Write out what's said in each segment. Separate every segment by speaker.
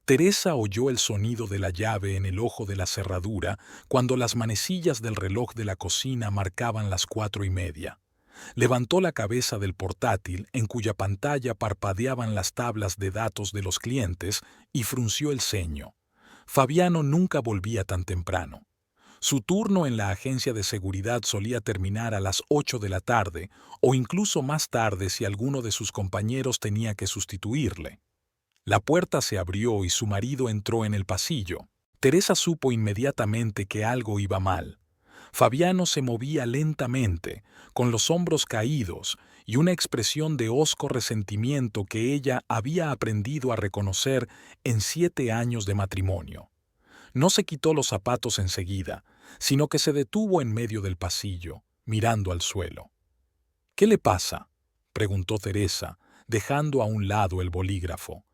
Speaker 1: Teresa oyó el sonido de la llave en el ojo de la cerradura cuando las manecillas del reloj de la cocina marcaban las 4:30. Levantó la cabeza del portátil, en cuya pantalla parpadeaban las tablas de datos de los clientes, y frunció el ceño. Fabiano nunca volvía tan temprano. Su turno en la agencia de seguridad solía terminar a las 8 de la tarde, o incluso más tarde si alguno de sus compañeros tenía que sustituirle. La puerta se abrió y su marido entró en el pasillo. Teresa supo inmediatamente que algo iba mal. Fabiano se movía lentamente, con los hombros caídos y una expresión de hosco resentimiento que ella había aprendido a reconocer en 7 años de matrimonio. No se quitó los zapatos enseguida, sino que se detuvo en medio del pasillo, mirando al suelo. «¿Qué le pasa?», preguntó Teresa, dejando a un lado el bolígrafo.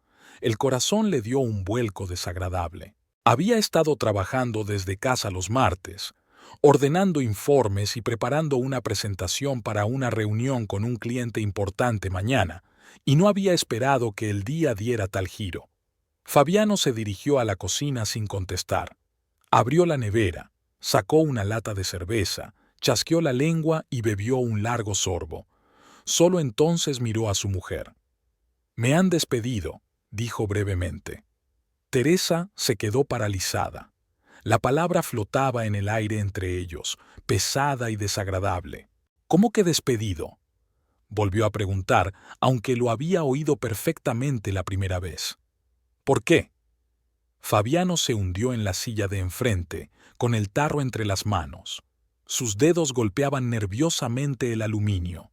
Speaker 1: El corazón le dio un vuelco desagradable. Había estado trabajando desde casa los martes, ordenando informes y preparando una presentación para una reunión con un cliente importante mañana, y no había esperado que el día diera tal giro. Fabiano se dirigió a la cocina sin contestar. Abrió la nevera, sacó una lata de cerveza, chasqueó la lengua y bebió un largo sorbo. Solo entonces miró a su mujer. «Me han despedido», dijo brevemente. Teresa se quedó paralizada. La palabra flotaba en el aire entre ellos, pesada y desagradable. «¿Cómo que despedido?», volvió a preguntar, aunque lo había oído perfectamente la primera vez. «¿Por qué?». Fabiano se hundió en la silla de enfrente, con el tarro entre las manos. Sus dedos golpeaban nerviosamente el aluminio.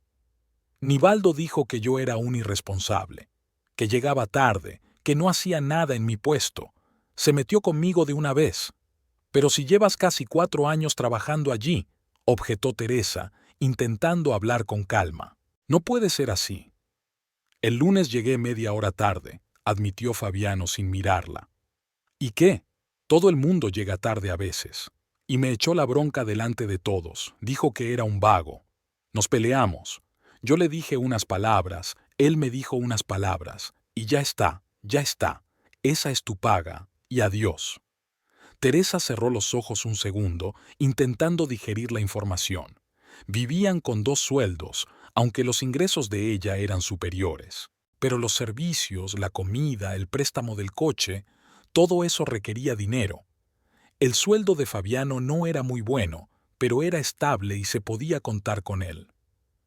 Speaker 1: «Nivaldo dijo que yo era un irresponsable, que llegaba tarde, que no hacía nada en mi puesto. Se metió conmigo de una vez». «Pero si llevas casi 4 años trabajando allí», objetó Teresa, intentando hablar con calma. «No puede ser así». «El lunes llegué media hora tarde», admitió Fabiano sin mirarla. «¿Y qué? Todo el mundo llega tarde a veces». Y me echó la bronca delante de todos. Dijo que era un vago. Nos peleamos. Yo le dije unas palabras, él me dijo unas palabras. Y ya está, ya está. Esa es tu paga. Y adiós». Teresa cerró los ojos un segundo, intentando digerir la información. Vivían con 2 sueldos, aunque los ingresos de ella eran superiores. Pero los servicios, la comida, el préstamo del coche, todo eso requería dinero. El sueldo de Fabiano no era muy bueno, pero era estable y se podía contar con él.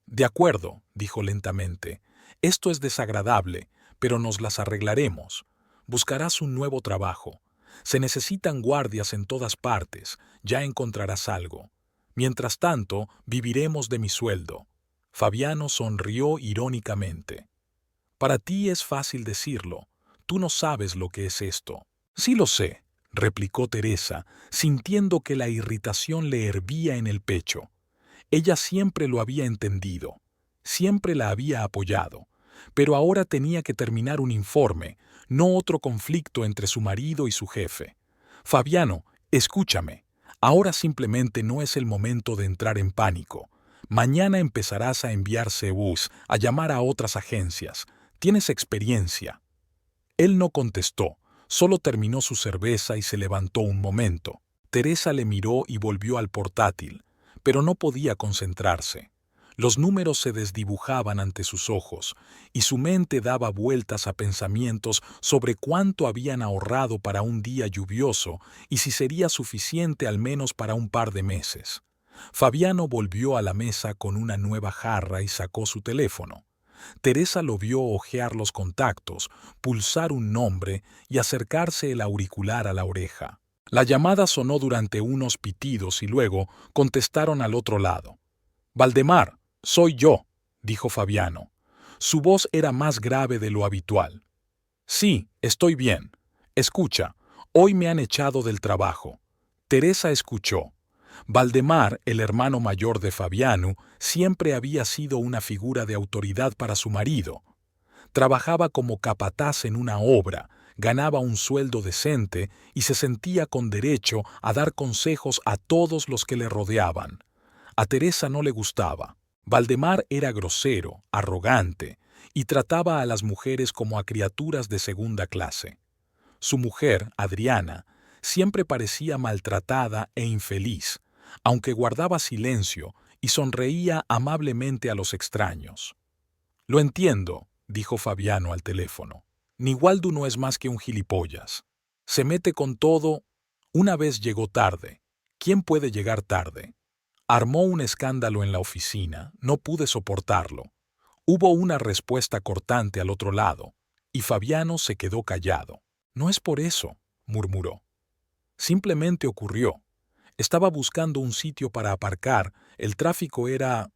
Speaker 1: «De acuerdo», dijo lentamente, «esto es desagradable, pero nos las arreglaremos. Buscarás un nuevo trabajo. Se necesitan guardias en todas partes, ya encontrarás algo. Mientras tanto, viviremos de mi sueldo». Fabiano sonrió irónicamente. «Para ti es fácil decirlo. Tú no sabes lo que es esto». «Sí lo sé», replicó Teresa, sintiendo que la irritación le hervía en el pecho. Ella siempre lo había entendido, siempre la había apoyado, pero ahora tenía que terminar un informe, no otro conflicto entre su marido y su jefe. «Fabiano, escúchame. Ahora simplemente no es el momento de entrar en pánico. Mañana empezarás a enviar CVs, a llamar a otras agencias. Tienes experiencia». Él no contestó, solo terminó su cerveza y se levantó un momento. Teresa le miró y volvió al portátil, pero no podía concentrarse. Los números se desdibujaban ante sus ojos, y su mente daba vueltas a pensamientos sobre cuánto habían ahorrado para un día lluvioso y si sería suficiente al menos para un par de meses. Fabiano volvió a la mesa con una nueva jarra y sacó su teléfono. Teresa lo vio hojear los contactos, pulsar un nombre y acercarse el auricular a la oreja. La llamada sonó durante unos pitidos y luego contestaron al otro lado. «Valdemar, soy yo», dijo Fabiano. Su voz era más grave de lo habitual. «Sí, estoy bien. Escucha, hoy me han echado del trabajo». Teresa escuchó. Valdemar, el hermano mayor de Fabiano, siempre había sido una figura de autoridad para su marido. Trabajaba como capataz en una obra, ganaba un sueldo decente y se sentía con derecho a dar consejos a todos los que le rodeaban. A Teresa no le gustaba. Valdemar era grosero, arrogante, y trataba a las mujeres como a criaturas de segunda clase. Su mujer, Adriana, siempre parecía maltratada e infeliz, aunque guardaba silencio y sonreía amablemente a los extraños. «Lo entiendo», dijo Fabiano al teléfono. «Nigualdo no es más que un gilipollas. Se mete con todo. Una vez llegó tarde. ¿Quién puede llegar tarde? Armó un escándalo en la oficina, no pude soportarlo. Hubo una respuesta cortante al otro lado, y Fabiano se quedó callado. «No es por eso», murmuró. «Simplemente ocurrió. Estaba buscando un sitio para aparcar, el tráfico era...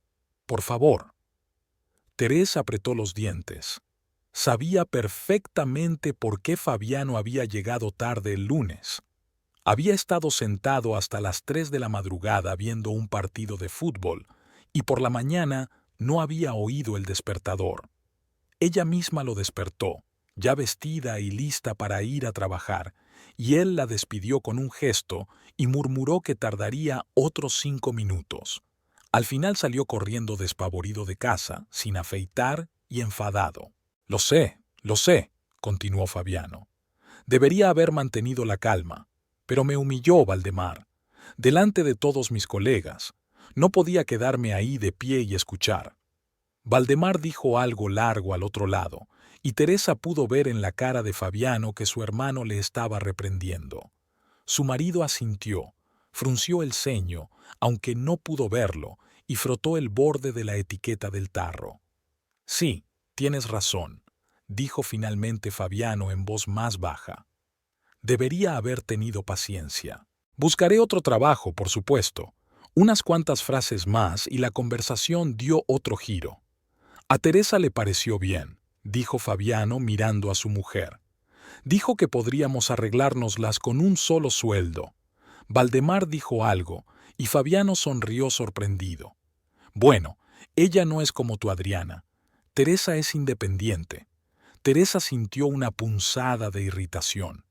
Speaker 1: Por favor». Teresa apretó los dientes. Sabía perfectamente por qué Fabiano había llegado tarde el lunes. Había estado sentado hasta las 3 de la madrugada viendo un partido de fútbol, y por la mañana no había oído el despertador. Ella misma lo despertó, ya vestida y lista para ir a trabajar, y él la despidió con un gesto y murmuró que tardaría otros 5 minutos. Al final salió corriendo despavorido de casa, sin afeitar y enfadado. Lo sé», continuó Fabiano. «Debería haber mantenido la calma, pero me humilló Valdemar, delante de todos mis colegas. No podía quedarme ahí de pie y escuchar». Valdemar dijo algo largo al otro lado, y Teresa pudo ver en la cara de Fabiano que su hermano le estaba reprendiendo. Su marido asintió, frunció el ceño, aunque no pudo verlo, y frotó el borde de la etiqueta del tarro. «Sí, tienes razón», dijo finalmente Fabiano en voz más baja. «Debería haber tenido paciencia. Buscaré otro trabajo, por supuesto». Unas cuantas frases más y la conversación dio otro giro. «A Teresa le pareció bien», dijo Fabiano mirando a su mujer. «Dijo que podríamos arreglárnoslas con un solo sueldo». Valdemar dijo algo, y Fabiano sonrió sorprendido. «Bueno, ella no es como tu Adriana. Teresa es independiente». Teresa sintió una punzada de irritación.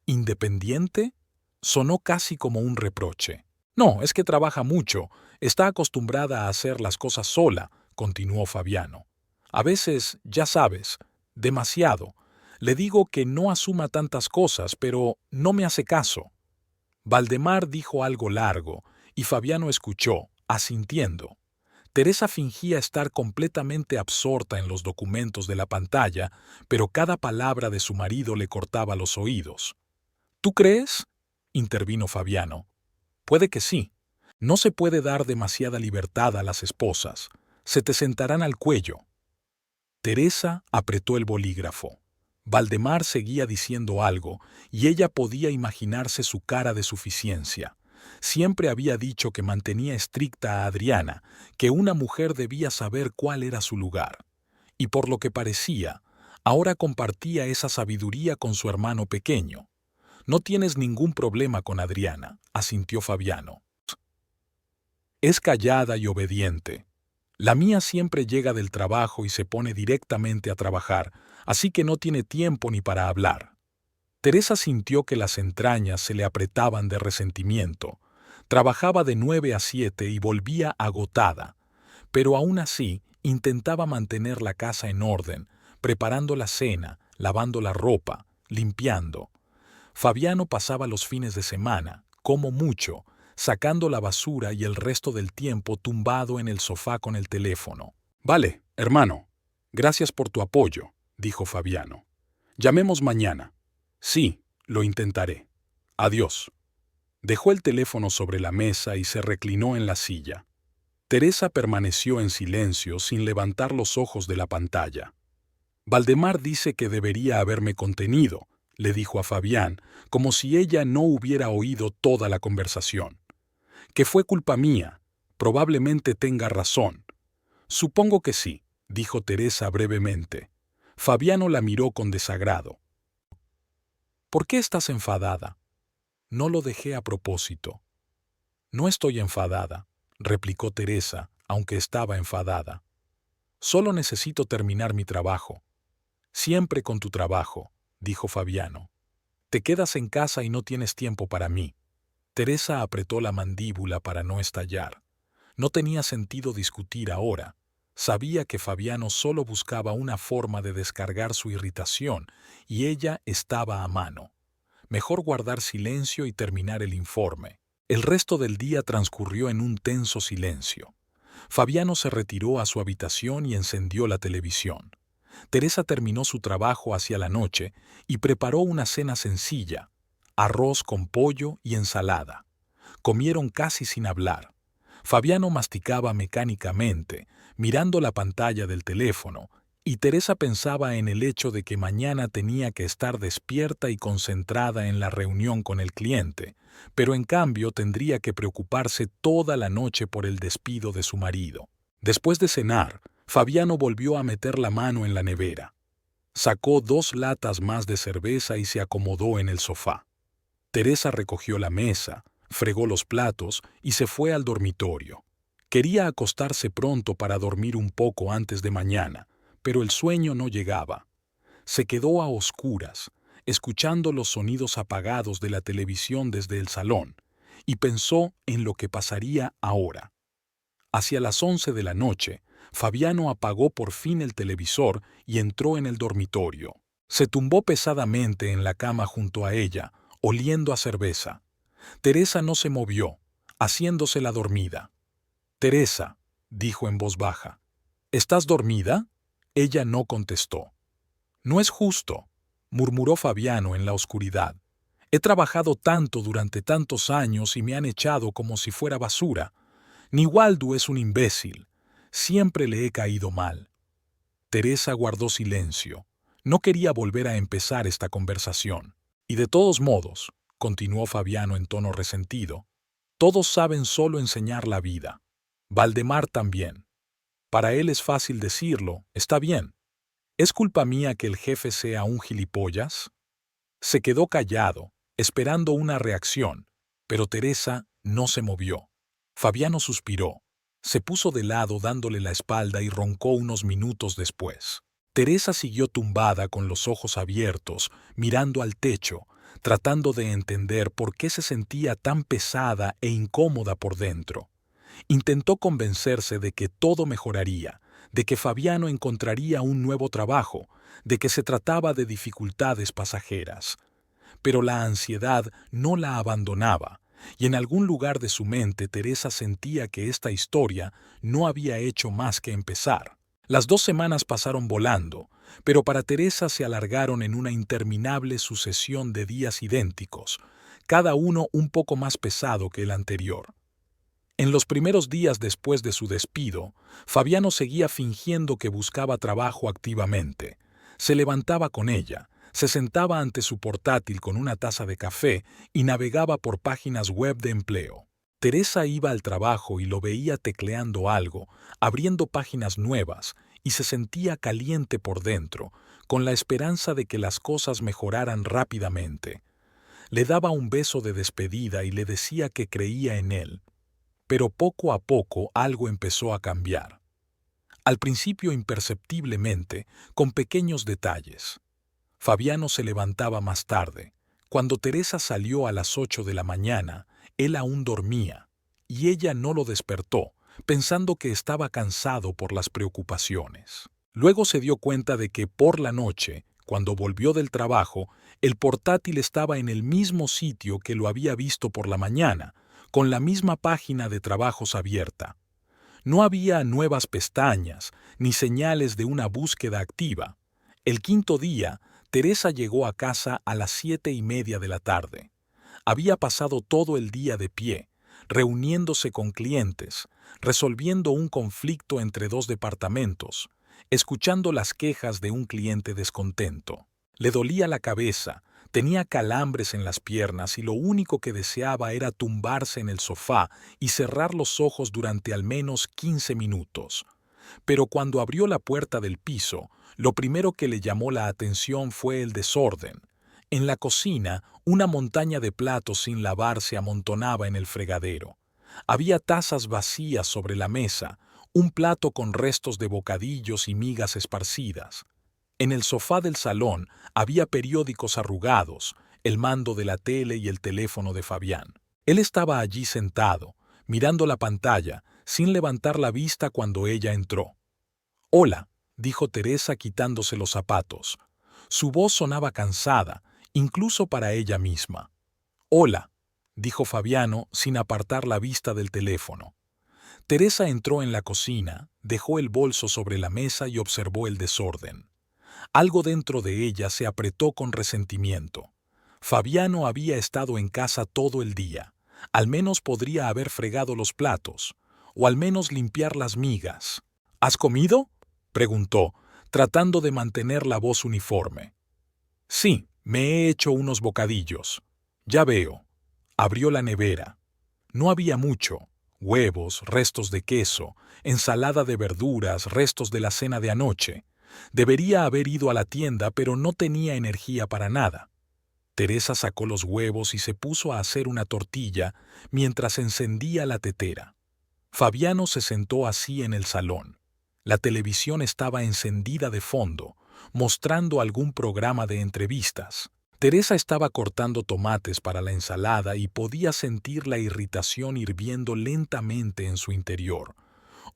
Speaker 1: «¿Independiente?», sonó casi como un reproche. «No, es que trabaja mucho, está acostumbrada a hacer las cosas sola», continuó Fabiano. «A veces, ya sabes, demasiado. Le digo que no asuma tantas cosas, pero no me hace caso». Valdemar dijo algo largo, y Fabiano escuchó, asintiendo. Teresa fingía estar completamente absorta en los documentos de la pantalla, pero cada palabra de su marido le cortaba los oídos. «¿Tú crees?», intervino Fabiano. «Puede que sí. No se puede dar demasiada libertad a las esposas. Se te sentarán al cuello». Teresa apretó el bolígrafo. Valdemar seguía diciendo algo, y ella podía imaginarse su cara de suficiencia. Siempre había dicho que mantenía estricta a Adriana, que una mujer debía saber cuál era su lugar. Y por lo que parecía, ahora compartía esa sabiduría con su hermano pequeño. «No tienes ningún problema con Adriana», asintió Fabiano. «Es callada y obediente. La mía siempre llega del trabajo y se pone directamente a trabajar, así que no tiene tiempo ni para hablar». Teresa sintió que las entrañas se le apretaban de resentimiento. Trabajaba de 9 a 7 y volvía agotada, pero aún así intentaba mantener la casa en orden, preparando la cena, lavando la ropa, limpiando. Fabiano pasaba los fines de semana, como mucho, sacando la basura y el resto del tiempo tumbado en el sofá con el teléfono. «Vale, hermano. Gracias por tu apoyo», dijo Fabiano. «Llamemos mañana». «Sí, lo intentaré. Adiós». Dejó el teléfono sobre la mesa y se reclinó en la silla. Teresa permaneció en silencio sin levantar los ojos de la pantalla. «Valdemar dice que debería haberme contenido», le dijo a Fabián, como si ella no hubiera oído toda la conversación. «Que fue culpa mía. Probablemente tenga razón». «Supongo que sí», dijo Teresa brevemente. Fabiano la miró con desagrado. «¿Por qué estás enfadada?». «No lo dejé a propósito». «No estoy enfadada», replicó Teresa, aunque estaba enfadada. «Solo necesito terminar mi trabajo». «Siempre con tu trabajo», dijo Fabiano. «Te quedas en casa y no tienes tiempo para mí». Teresa apretó la mandíbula para no estallar. No tenía sentido discutir ahora. Sabía que Fabiano solo buscaba una forma de descargar su irritación, y ella estaba a mano. Mejor guardar silencio y terminar el informe. El resto del día transcurrió en un tenso silencio. Fabiano se retiró a su habitación y encendió la televisión. Teresa terminó su trabajo hacia la noche y preparó una cena sencilla: arroz con pollo y ensalada. Comieron casi sin hablar. Fabiano masticaba mecánicamente, mirando la pantalla del teléfono, y Teresa pensaba en el hecho de que mañana tenía que estar despierta y concentrada en la reunión con el cliente, pero en cambio tendría que preocuparse toda la noche por el despido de su marido. Después de cenar, Fabiano volvió a meter la mano en la nevera. Sacó 2 latas más de cerveza y se acomodó en el sofá. Teresa recogió la mesa, fregó los platos y se fue al dormitorio. Quería acostarse pronto para dormir un poco antes de mañana, pero el sueño no llegaba. Se quedó a oscuras, escuchando los sonidos apagados de la televisión desde el salón, y pensó en lo que pasaría ahora. Hacia las 11 de la noche, Fabiano apagó por fin el televisor y entró en el dormitorio. Se tumbó pesadamente en la cama junto a ella, oliendo a cerveza. Teresa no se movió, haciéndose la dormida. «Teresa», dijo en voz baja, «¿estás dormida?» Ella no contestó. «No es justo», murmuró Fabiano en la oscuridad. «He trabajado tanto durante tantos años y me han echado como si fuera basura. Niwaldu es un imbécil. Siempre le he caído mal». Teresa guardó silencio. No quería volver a empezar esta conversación. «Y de todos modos», continuó Fabiano en tono resentido, «todos saben solo enseñar la vida. Valdemar también. Para él es fácil decirlo, está bien. ¿Es culpa mía que el jefe sea un gilipollas?» Se quedó callado, esperando una reacción, pero Teresa no se movió. Fabiano suspiró. Se puso de lado dándole la espalda y roncó unos minutos después. Teresa siguió tumbada con los ojos abiertos, mirando al techo, tratando de entender por qué se sentía tan pesada e incómoda por dentro. Intentó convencerse de que todo mejoraría, de que Fabiano encontraría un nuevo trabajo, de que se trataba de dificultades pasajeras. Pero la ansiedad no la abandonaba, y en algún lugar de su mente Teresa sentía que esta historia no había hecho más que empezar. Las 2 semanas pasaron volando, pero para Teresa se alargaron en una interminable sucesión de días idénticos, cada uno un poco más pesado que el anterior. En los primeros días después de su despido, Fabiano seguía fingiendo que buscaba trabajo activamente. Se levantaba con ella, se sentaba ante su portátil con una taza de café y navegaba por páginas web de empleo. Teresa iba al trabajo y lo veía tecleando algo, abriendo páginas nuevas, y se sentía caliente por dentro, con la esperanza de que las cosas mejoraran rápidamente. Le daba un beso de despedida y le decía que creía en él. Pero poco a poco algo empezó a cambiar. Al principio imperceptiblemente, con pequeños detalles. Fabiano se levantaba más tarde. Cuando Teresa salió a las 8 de la mañana, él aún dormía, y ella no lo despertó, pensando que estaba cansado por las preocupaciones. Luego se dio cuenta de que por la noche, cuando volvió del trabajo, el portátil estaba en el mismo sitio que lo había visto por la mañana, con la misma página de trabajos abierta. No había nuevas pestañas, ni señales de una búsqueda activa. El 5.º día, Teresa llegó a casa a las 7:30 de la tarde. Había pasado todo el día de pie, reuniéndose con clientes, resolviendo un conflicto entre 2 departamentos, escuchando las quejas de un cliente descontento. Le dolía la cabeza, tenía calambres en las piernas y lo único que deseaba era tumbarse en el sofá y cerrar los ojos durante al menos 15 minutos. Pero cuando abrió la puerta del piso, lo primero que le llamó la atención fue el desorden. En la cocina, una montaña de platos sin lavar se amontonaba en el fregadero. Había tazas vacías sobre la mesa, un plato con restos de bocadillos y migas esparcidas. En el sofá del salón había periódicos arrugados, el mando de la tele y el teléfono de Fabián. Él estaba allí sentado, mirando la pantalla, sin levantar la vista cuando ella entró. «Hola», dijo Teresa quitándose los zapatos. Su voz sonaba cansada, incluso para ella misma. «Hola», dijo Fabiano sin apartar la vista del teléfono. Teresa entró en la cocina, dejó el bolso sobre la mesa y observó el desorden. Algo dentro de ella se apretó con resentimiento. Fabiano había estado en casa todo el día. Al menos podría haber fregado los platos, o al menos limpiar las migas. «¿Has comido?», preguntó, tratando de mantener la voz uniforme. «Sí, me he hecho unos bocadillos». «Ya veo». Abrió la nevera. No había mucho. Huevos, restos de queso, ensalada de verduras, restos de la cena de anoche. Debería haber ido a la tienda, pero no tenía energía para nada. Teresa sacó los huevos y se puso a hacer una tortilla mientras encendía la tetera. Fabiano se sentó así en el salón. La televisión estaba encendida de fondo, mostrando algún programa de entrevistas. Teresa estaba cortando tomates para la ensalada y podía sentir la irritación hirviendo lentamente en su interior.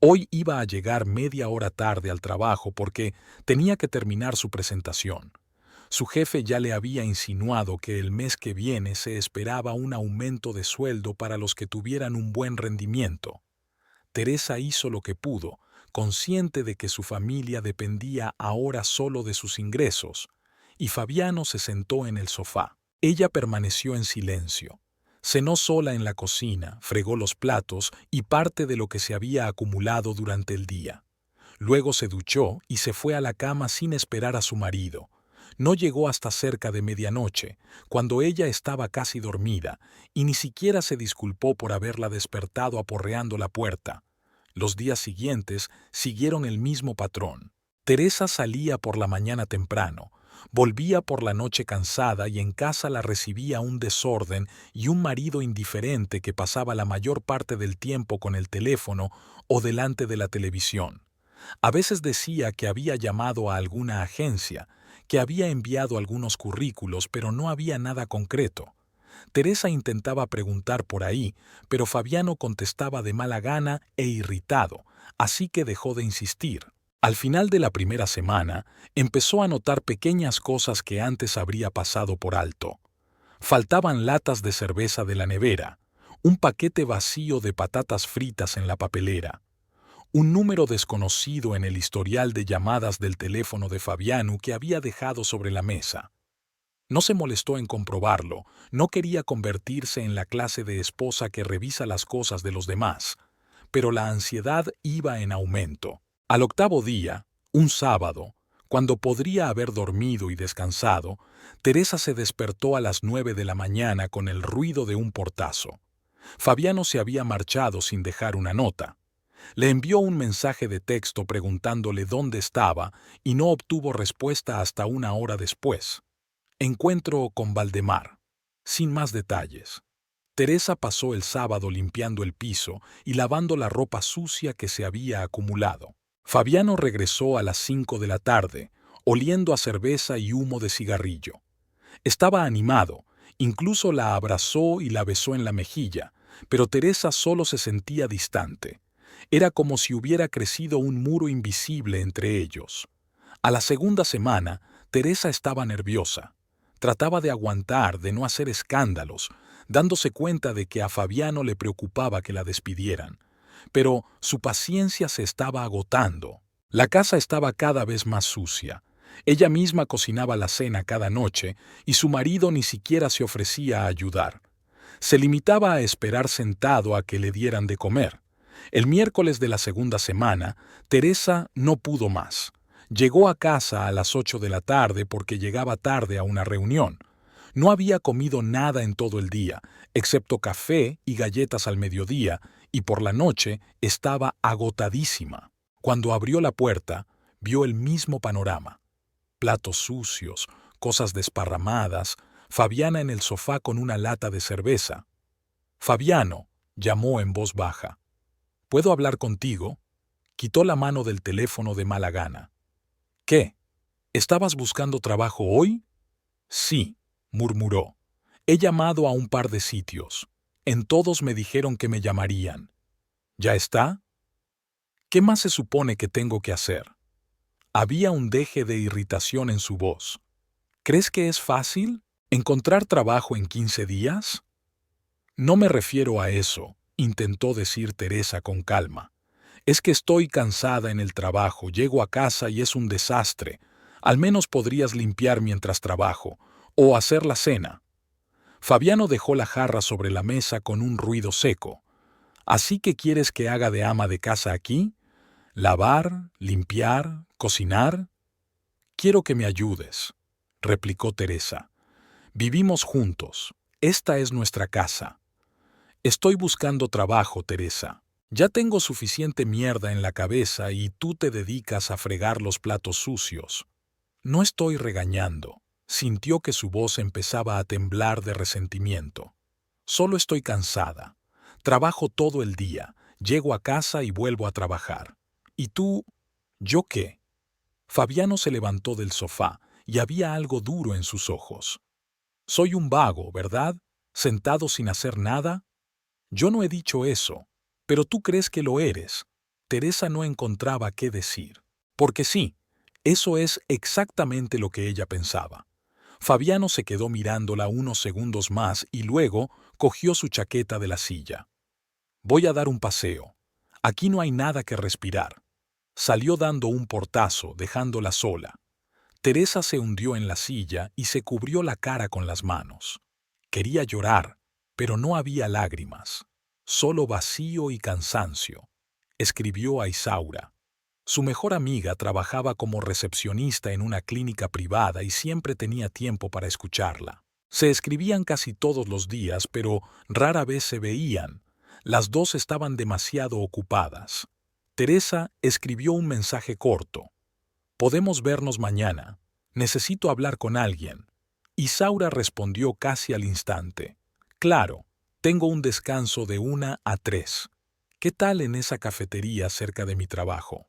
Speaker 1: Hoy iba a llegar media hora tarde al trabajo porque tenía que terminar su presentación. Su jefe ya le había insinuado que el mes que viene se esperaba un aumento de sueldo para los que tuvieran un buen rendimiento. Teresa hizo lo que pudo, consciente de que su familia dependía ahora solo de sus ingresos, y Fabiano se sentó en el sofá. Ella permaneció en silencio. Cenó sola en la cocina, fregó los platos y parte de lo que se había acumulado durante el día. Luego se duchó y se fue a la cama sin esperar a su marido. No llegó hasta cerca de medianoche, cuando ella estaba casi dormida, y ni siquiera se disculpó por haberla despertado aporreando la puerta. Los días siguientes siguieron el mismo patrón. Teresa salía por la mañana temprano, volvía por la noche cansada y en casa la recibía un desorden y un marido indiferente que pasaba la mayor parte del tiempo con el teléfono o delante de la televisión. A veces decía que había llamado a alguna agencia, que había enviado algunos currículos, pero no había nada concreto. Teresa intentaba preguntar por ahí, pero Fabiano contestaba de mala gana e irritado, así que dejó de insistir. Al final de la primera semana, empezó a notar pequeñas cosas que antes habría pasado por alto. Faltaban latas de cerveza de la nevera, un paquete vacío de patatas fritas en la papelera, un número desconocido en el historial de llamadas del teléfono de Fabiano que había dejado sobre la mesa. No se molestó en comprobarlo, no quería convertirse en la clase de esposa que revisa las cosas de los demás, pero la ansiedad iba en aumento. Al octavo día, un sábado, cuando podría haber dormido y descansado, Teresa se despertó a las 9 de la mañana con el ruido de un portazo. Fabiano se había marchado sin dejar una nota. Le envió un mensaje de texto preguntándole dónde estaba y no obtuvo respuesta hasta una hora después. Encuentro con Valdemar. Sin más detalles. Teresa pasó el sábado limpiando el piso y lavando la ropa sucia que se había acumulado. Fabiano regresó a las 5 de la tarde, oliendo a cerveza y humo de cigarrillo. Estaba animado, incluso la abrazó y la besó en la mejilla, pero Teresa solo se sentía distante. Era como si hubiera crecido un muro invisible entre ellos. A la segunda semana, Teresa estaba nerviosa. Trataba de aguantar, de no hacer escándalos, dándose cuenta de que a Fabiano le preocupaba que la despidieran. Pero su paciencia se estaba agotando. La casa estaba cada vez más sucia. Ella misma cocinaba la cena cada noche y su marido ni siquiera se ofrecía a ayudar. Se limitaba a esperar sentado a que le dieran de comer. El miércoles de la segunda semana, Teresa no pudo más. Llegó a casa a las 8 de la tarde porque llegaba tarde a una reunión. No había comido nada en todo el día, excepto café y galletas al mediodía, y por la noche estaba agotadísima. Cuando abrió la puerta, vio el mismo panorama. Platos sucios, cosas desparramadas, Fabiana en el sofá con una lata de cerveza. «Fabiano», llamó en voz baja. «¿Puedo hablar contigo?». Quitó la mano del teléfono de mala gana. «¿Qué? ¿Estabas buscando trabajo hoy?». «Sí», murmuró. «He llamado a un par de sitios. En todos me dijeron que me llamarían». «¿Ya está?». «¿Qué más se supone que tengo que hacer?». Había un deje de irritación en su voz. «¿Crees que es fácil?». ¿Encontrar trabajo en 15 días? No me refiero a eso, intentó decir Teresa con calma. Es que estoy cansada en el trabajo, llego a casa y es un desastre. Al menos podrías limpiar mientras trabajo, o hacer la cena. Fabiano dejó la jarra sobre la mesa con un ruido seco. ¿Así que quieres que haga de ama de casa aquí? ¿Lavar, limpiar, cocinar? Quiero que me ayudes, replicó Teresa. Vivimos juntos. Esta es nuestra casa. Estoy buscando trabajo, Teresa. Ya tengo suficiente mierda en la cabeza y tú te dedicas a fregar los platos sucios. No estoy regañando. Sintió que su voz empezaba a temblar de resentimiento. Solo estoy cansada. Trabajo todo el día. Llego a casa y vuelvo a trabajar. ¿Y tú? ¿Yo qué? Fabiano se levantó del sofá y había algo duro en sus ojos. Soy un vago, ¿verdad? ¿Sentado sin hacer nada? Yo no he dicho eso, pero tú crees que lo eres. Teresa no encontraba qué decir. Porque sí, eso es exactamente lo que ella pensaba. Fabiano se quedó mirándola unos segundos más y luego cogió su chaqueta de la silla. Voy a dar un paseo. Aquí no hay nada que respirar. Salió dando un portazo, dejándola sola. Teresa se hundió en la silla y se cubrió la cara con las manos. Quería llorar, pero no había lágrimas. Solo vacío y cansancio. Escribió a Isaura. Su mejor amiga trabajaba como recepcionista en una clínica privada y siempre tenía tiempo para escucharla. Se escribían casi todos los días, pero rara vez se veían. Las dos estaban demasiado ocupadas. Teresa escribió un mensaje corto. Podemos vernos mañana. Necesito hablar con alguien. Isaura respondió casi al instante. Claro, tengo un descanso de 1 a 3. ¿Qué tal en esa cafetería cerca de mi trabajo?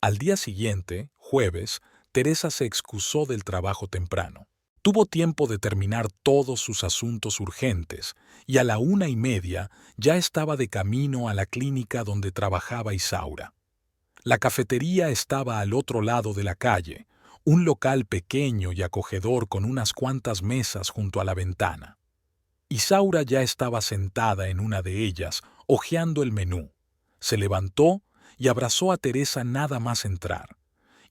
Speaker 1: Al día siguiente, jueves, Teresa se excusó del trabajo temprano. Tuvo tiempo de terminar todos sus asuntos urgentes y a la 1:30 ya estaba de camino a la clínica donde trabajaba Isaura. La cafetería estaba al otro lado de la calle, un local pequeño y acogedor con unas cuantas mesas junto a la ventana. Isaura ya estaba sentada en una de ellas, hojeando el menú. Se levantó y abrazó a Teresa nada más entrar.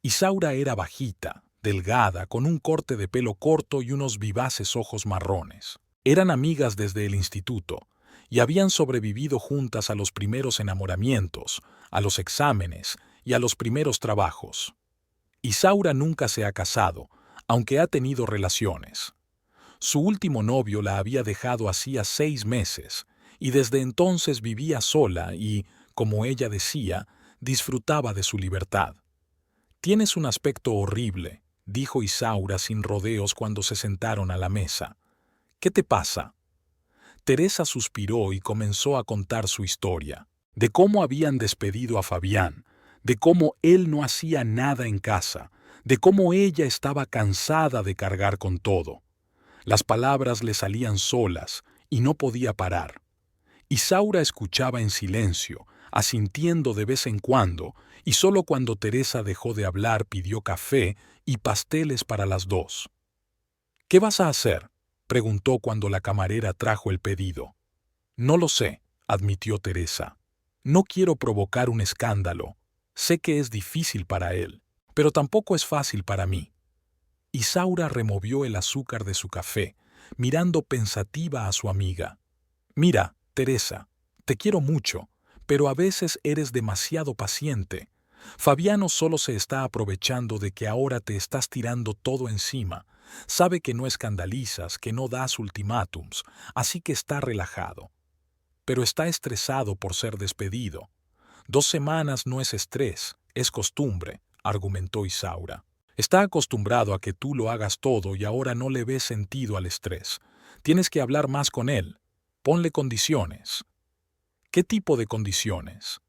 Speaker 1: Isaura era bajita, delgada, con un corte de pelo corto y unos vivaces ojos marrones. Eran amigas desde el instituto y habían sobrevivido juntas a los primeros enamoramientos, a los exámenes y a los primeros trabajos. Isaura nunca se ha casado, aunque ha tenido relaciones. Su último novio la había dejado hacía 6 meses, y desde entonces vivía sola y, como ella decía, disfrutaba de su libertad. «Tienes un aspecto horrible», dijo Isaura sin rodeos cuando se sentaron a la mesa. «¿Qué te pasa?» Teresa suspiró y comenzó a contar su historia, de cómo habían despedido a Fabián, de cómo él no hacía nada en casa, de cómo ella estaba cansada de cargar con todo. Las palabras le salían solas y no podía parar. Isaura escuchaba en silencio, asintiendo de vez en cuando, y solo cuando Teresa dejó de hablar pidió café y pasteles para las dos. «¿Qué vas a hacer?», preguntó cuando la camarera trajo el pedido. «No lo sé», admitió Teresa. «No quiero provocar un escándalo. Sé que es difícil para él, pero tampoco es fácil para mí». Isaura removió el azúcar de su café, mirando pensativa a su amiga. «Mira, Teresa, te quiero mucho, pero a veces eres demasiado paciente. Fabiano solo se está aprovechando de que ahora te estás tirando todo encima. Sabe que no escandalizas, que no das ultimátums, así que está relajado. Pero está estresado por ser despedido. 2 semanas no es estrés, es costumbre», argumentó Isaura. «Está acostumbrado a que tú lo hagas todo y ahora no le ves sentido al estrés. Tienes que hablar más con él. Ponle condiciones». «¿Qué tipo de condiciones?»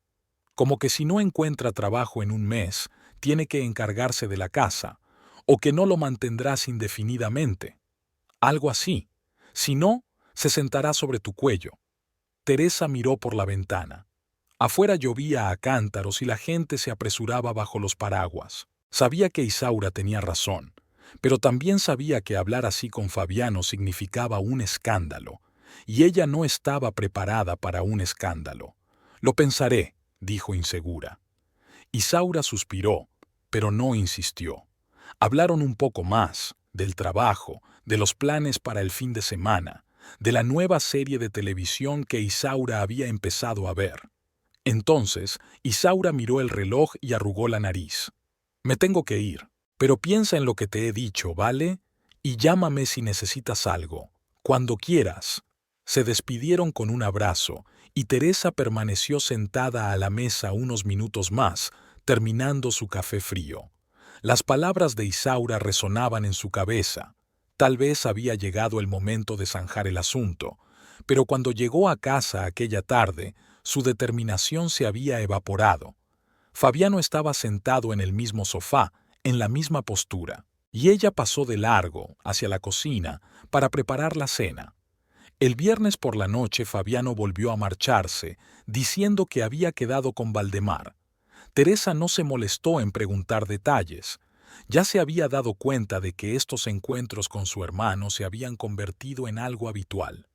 Speaker 1: «Como que si no encuentra trabajo en un mes, tiene que encargarse de la casa, o que no lo mantendrás indefinidamente. Algo así. Si no, se sentará sobre tu cuello». Teresa miró por la ventana. Afuera llovía a cántaros y la gente se apresuraba bajo los paraguas. Sabía que Isaura tenía razón, pero también sabía que hablar así con Fabiano significaba un escándalo, y ella no estaba preparada para un escándalo. «Lo pensaré», dijo insegura. Isaura suspiró, pero no insistió. Hablaron un poco más, del trabajo, de los planes para el fin de semana, de la nueva serie de televisión que Isaura había empezado a ver. Entonces, Isaura miró el reloj y arrugó la nariz. «Me tengo que ir, pero piensa en lo que te he dicho, ¿vale? Y llámame si necesitas algo, cuando quieras». Se despidieron con un abrazo, y Teresa permaneció sentada a la mesa unos minutos más, terminando su café frío. Las palabras de Isaura resonaban en su cabeza. Tal vez había llegado el momento de zanjar el asunto, pero cuando llegó a casa aquella tarde, su determinación se había evaporado. Fabiano estaba sentado en el mismo sofá, en la misma postura, y ella pasó de largo hacia la cocina para preparar la cena. El viernes por la noche Fabiano volvió a marcharse, diciendo que había quedado con Valdemar. Teresa no se molestó en preguntar detalles. Ya se había dado cuenta de que estos encuentros con su hermano se habían convertido en algo habitual.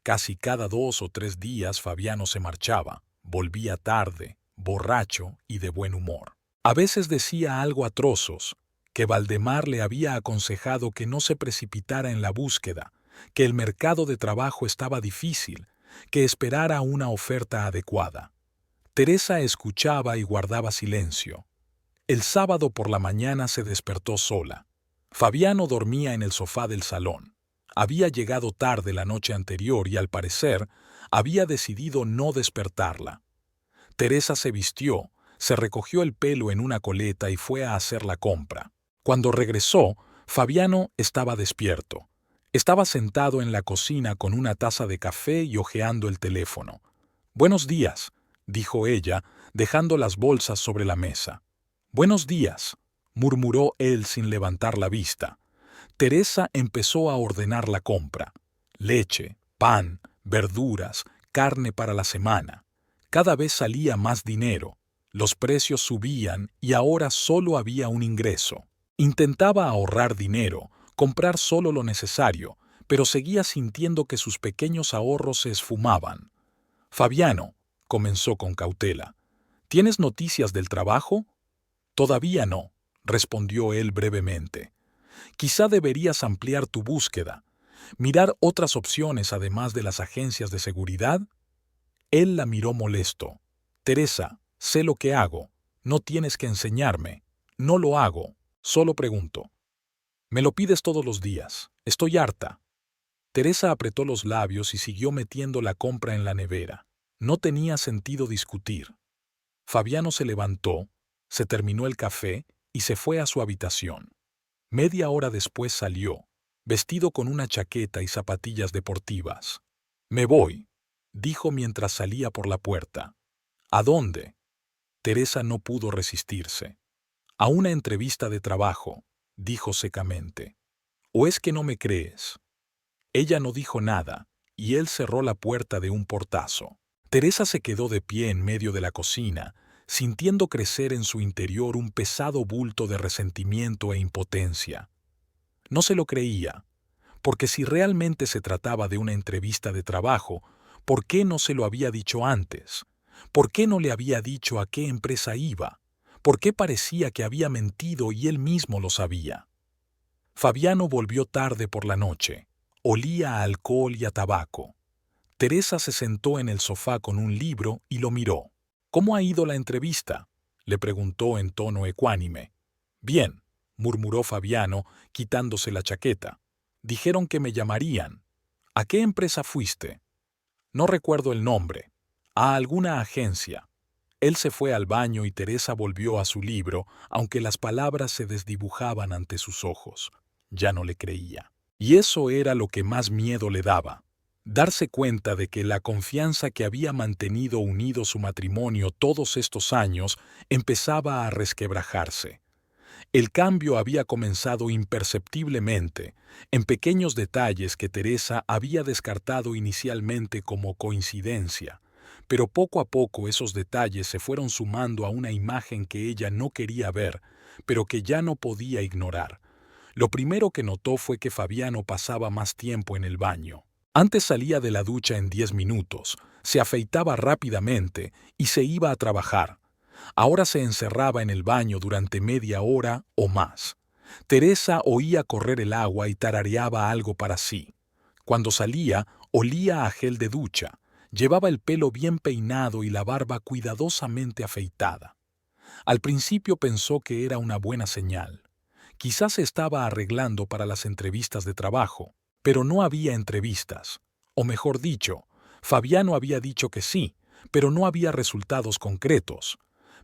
Speaker 1: Casi cada 2 o 3 días Fabiano se marchaba, volvía tarde, borracho y de buen humor. A veces decía algo a trozos, que Valdemar le había aconsejado que no se precipitara en la búsqueda, que el mercado de trabajo estaba difícil, que esperara una oferta adecuada. Teresa escuchaba y guardaba silencio. El sábado por la mañana se despertó sola. Fabiano dormía en el sofá del salón. Había llegado tarde la noche anterior y, al parecer, había decidido no despertarla. Teresa se vistió, se recogió el pelo en una coleta y fue a hacer la compra. Cuando regresó, Fabiano estaba despierto. Estaba sentado en la cocina con una taza de café y hojeando el teléfono. «Buenos días», dijo ella, dejando las bolsas sobre la mesa. «Buenos días», murmuró él sin levantar la vista. Teresa empezó a ordenar la compra. Leche, pan, verduras, carne para la semana. Cada vez salía más dinero. Los precios subían y ahora solo había un ingreso. Intentaba ahorrar dinero, comprar solo lo necesario, pero seguía sintiendo que sus pequeños ahorros se esfumaban. «Fabiano», comenzó con cautela, «¿tienes noticias del trabajo?» «Todavía no», respondió él brevemente. «Quizá deberías ampliar tu búsqueda, mirar otras opciones además de las agencias de seguridad». Él la miró molesto. «Teresa, sé lo que hago. No tienes que enseñarme. No lo hago. Solo pregunto». «Me lo pides todos los días. Estoy harta». Teresa apretó los labios y siguió metiendo la compra en la nevera. No tenía sentido discutir. Fabiano se levantó, se terminó el café y se fue a su habitación. Media hora después salió, vestido con una chaqueta y zapatillas deportivas. «Me voy», dijo mientras salía por la puerta. «¿A dónde?» Teresa no pudo resistirse. «A una entrevista de trabajo», dijo secamente. «¿O es que no me crees?» Ella no dijo nada, y él cerró la puerta de un portazo. Teresa se quedó de pie en medio de la cocina, sintiendo crecer en su interior un pesado bulto de resentimiento e impotencia. No se lo creía, porque si realmente se trataba de una entrevista de trabajo, ¿por qué no se lo había dicho antes? ¿Por qué no le había dicho a qué empresa iba? ¿Por qué parecía que había mentido y él mismo lo sabía? Fabiano volvió tarde por la noche. Olía a alcohol y a tabaco. Teresa se sentó en el sofá con un libro y lo miró. «¿Cómo ha ido la entrevista?», le preguntó en tono ecuánime. «Bien», murmuró Fabiano, quitándose la chaqueta. «Dijeron que me llamarían. ¿A qué empresa fuiste?» «No recuerdo el nombre. A alguna agencia». Él se fue al baño y Teresa volvió a su libro, aunque las palabras se desdibujaban ante sus ojos. Ya no le creía. Y eso era lo que más miedo le daba. Darse cuenta de que la confianza que había mantenido unido su matrimonio todos estos años empezaba a resquebrajarse. El cambio había comenzado imperceptiblemente, en pequeños detalles que Teresa había descartado inicialmente como coincidencia, pero poco a poco esos detalles se fueron sumando a una imagen que ella no quería ver, pero que ya no podía ignorar. Lo primero que notó fue que Fabiano pasaba más tiempo en el baño. Antes salía de la ducha en 10 minutos, se afeitaba rápidamente y se iba a trabajar. Ahora se encerraba en el baño durante media hora o más. Teresa oía correr el agua y tarareaba algo para sí. Cuando salía, olía a gel de ducha. Llevaba el pelo bien peinado y la barba cuidadosamente afeitada. Al principio pensó que era una buena señal. Quizás se estaba arreglando para las entrevistas de trabajo, pero no había entrevistas. O mejor dicho, Fabiano había dicho que sí, pero no había resultados concretos.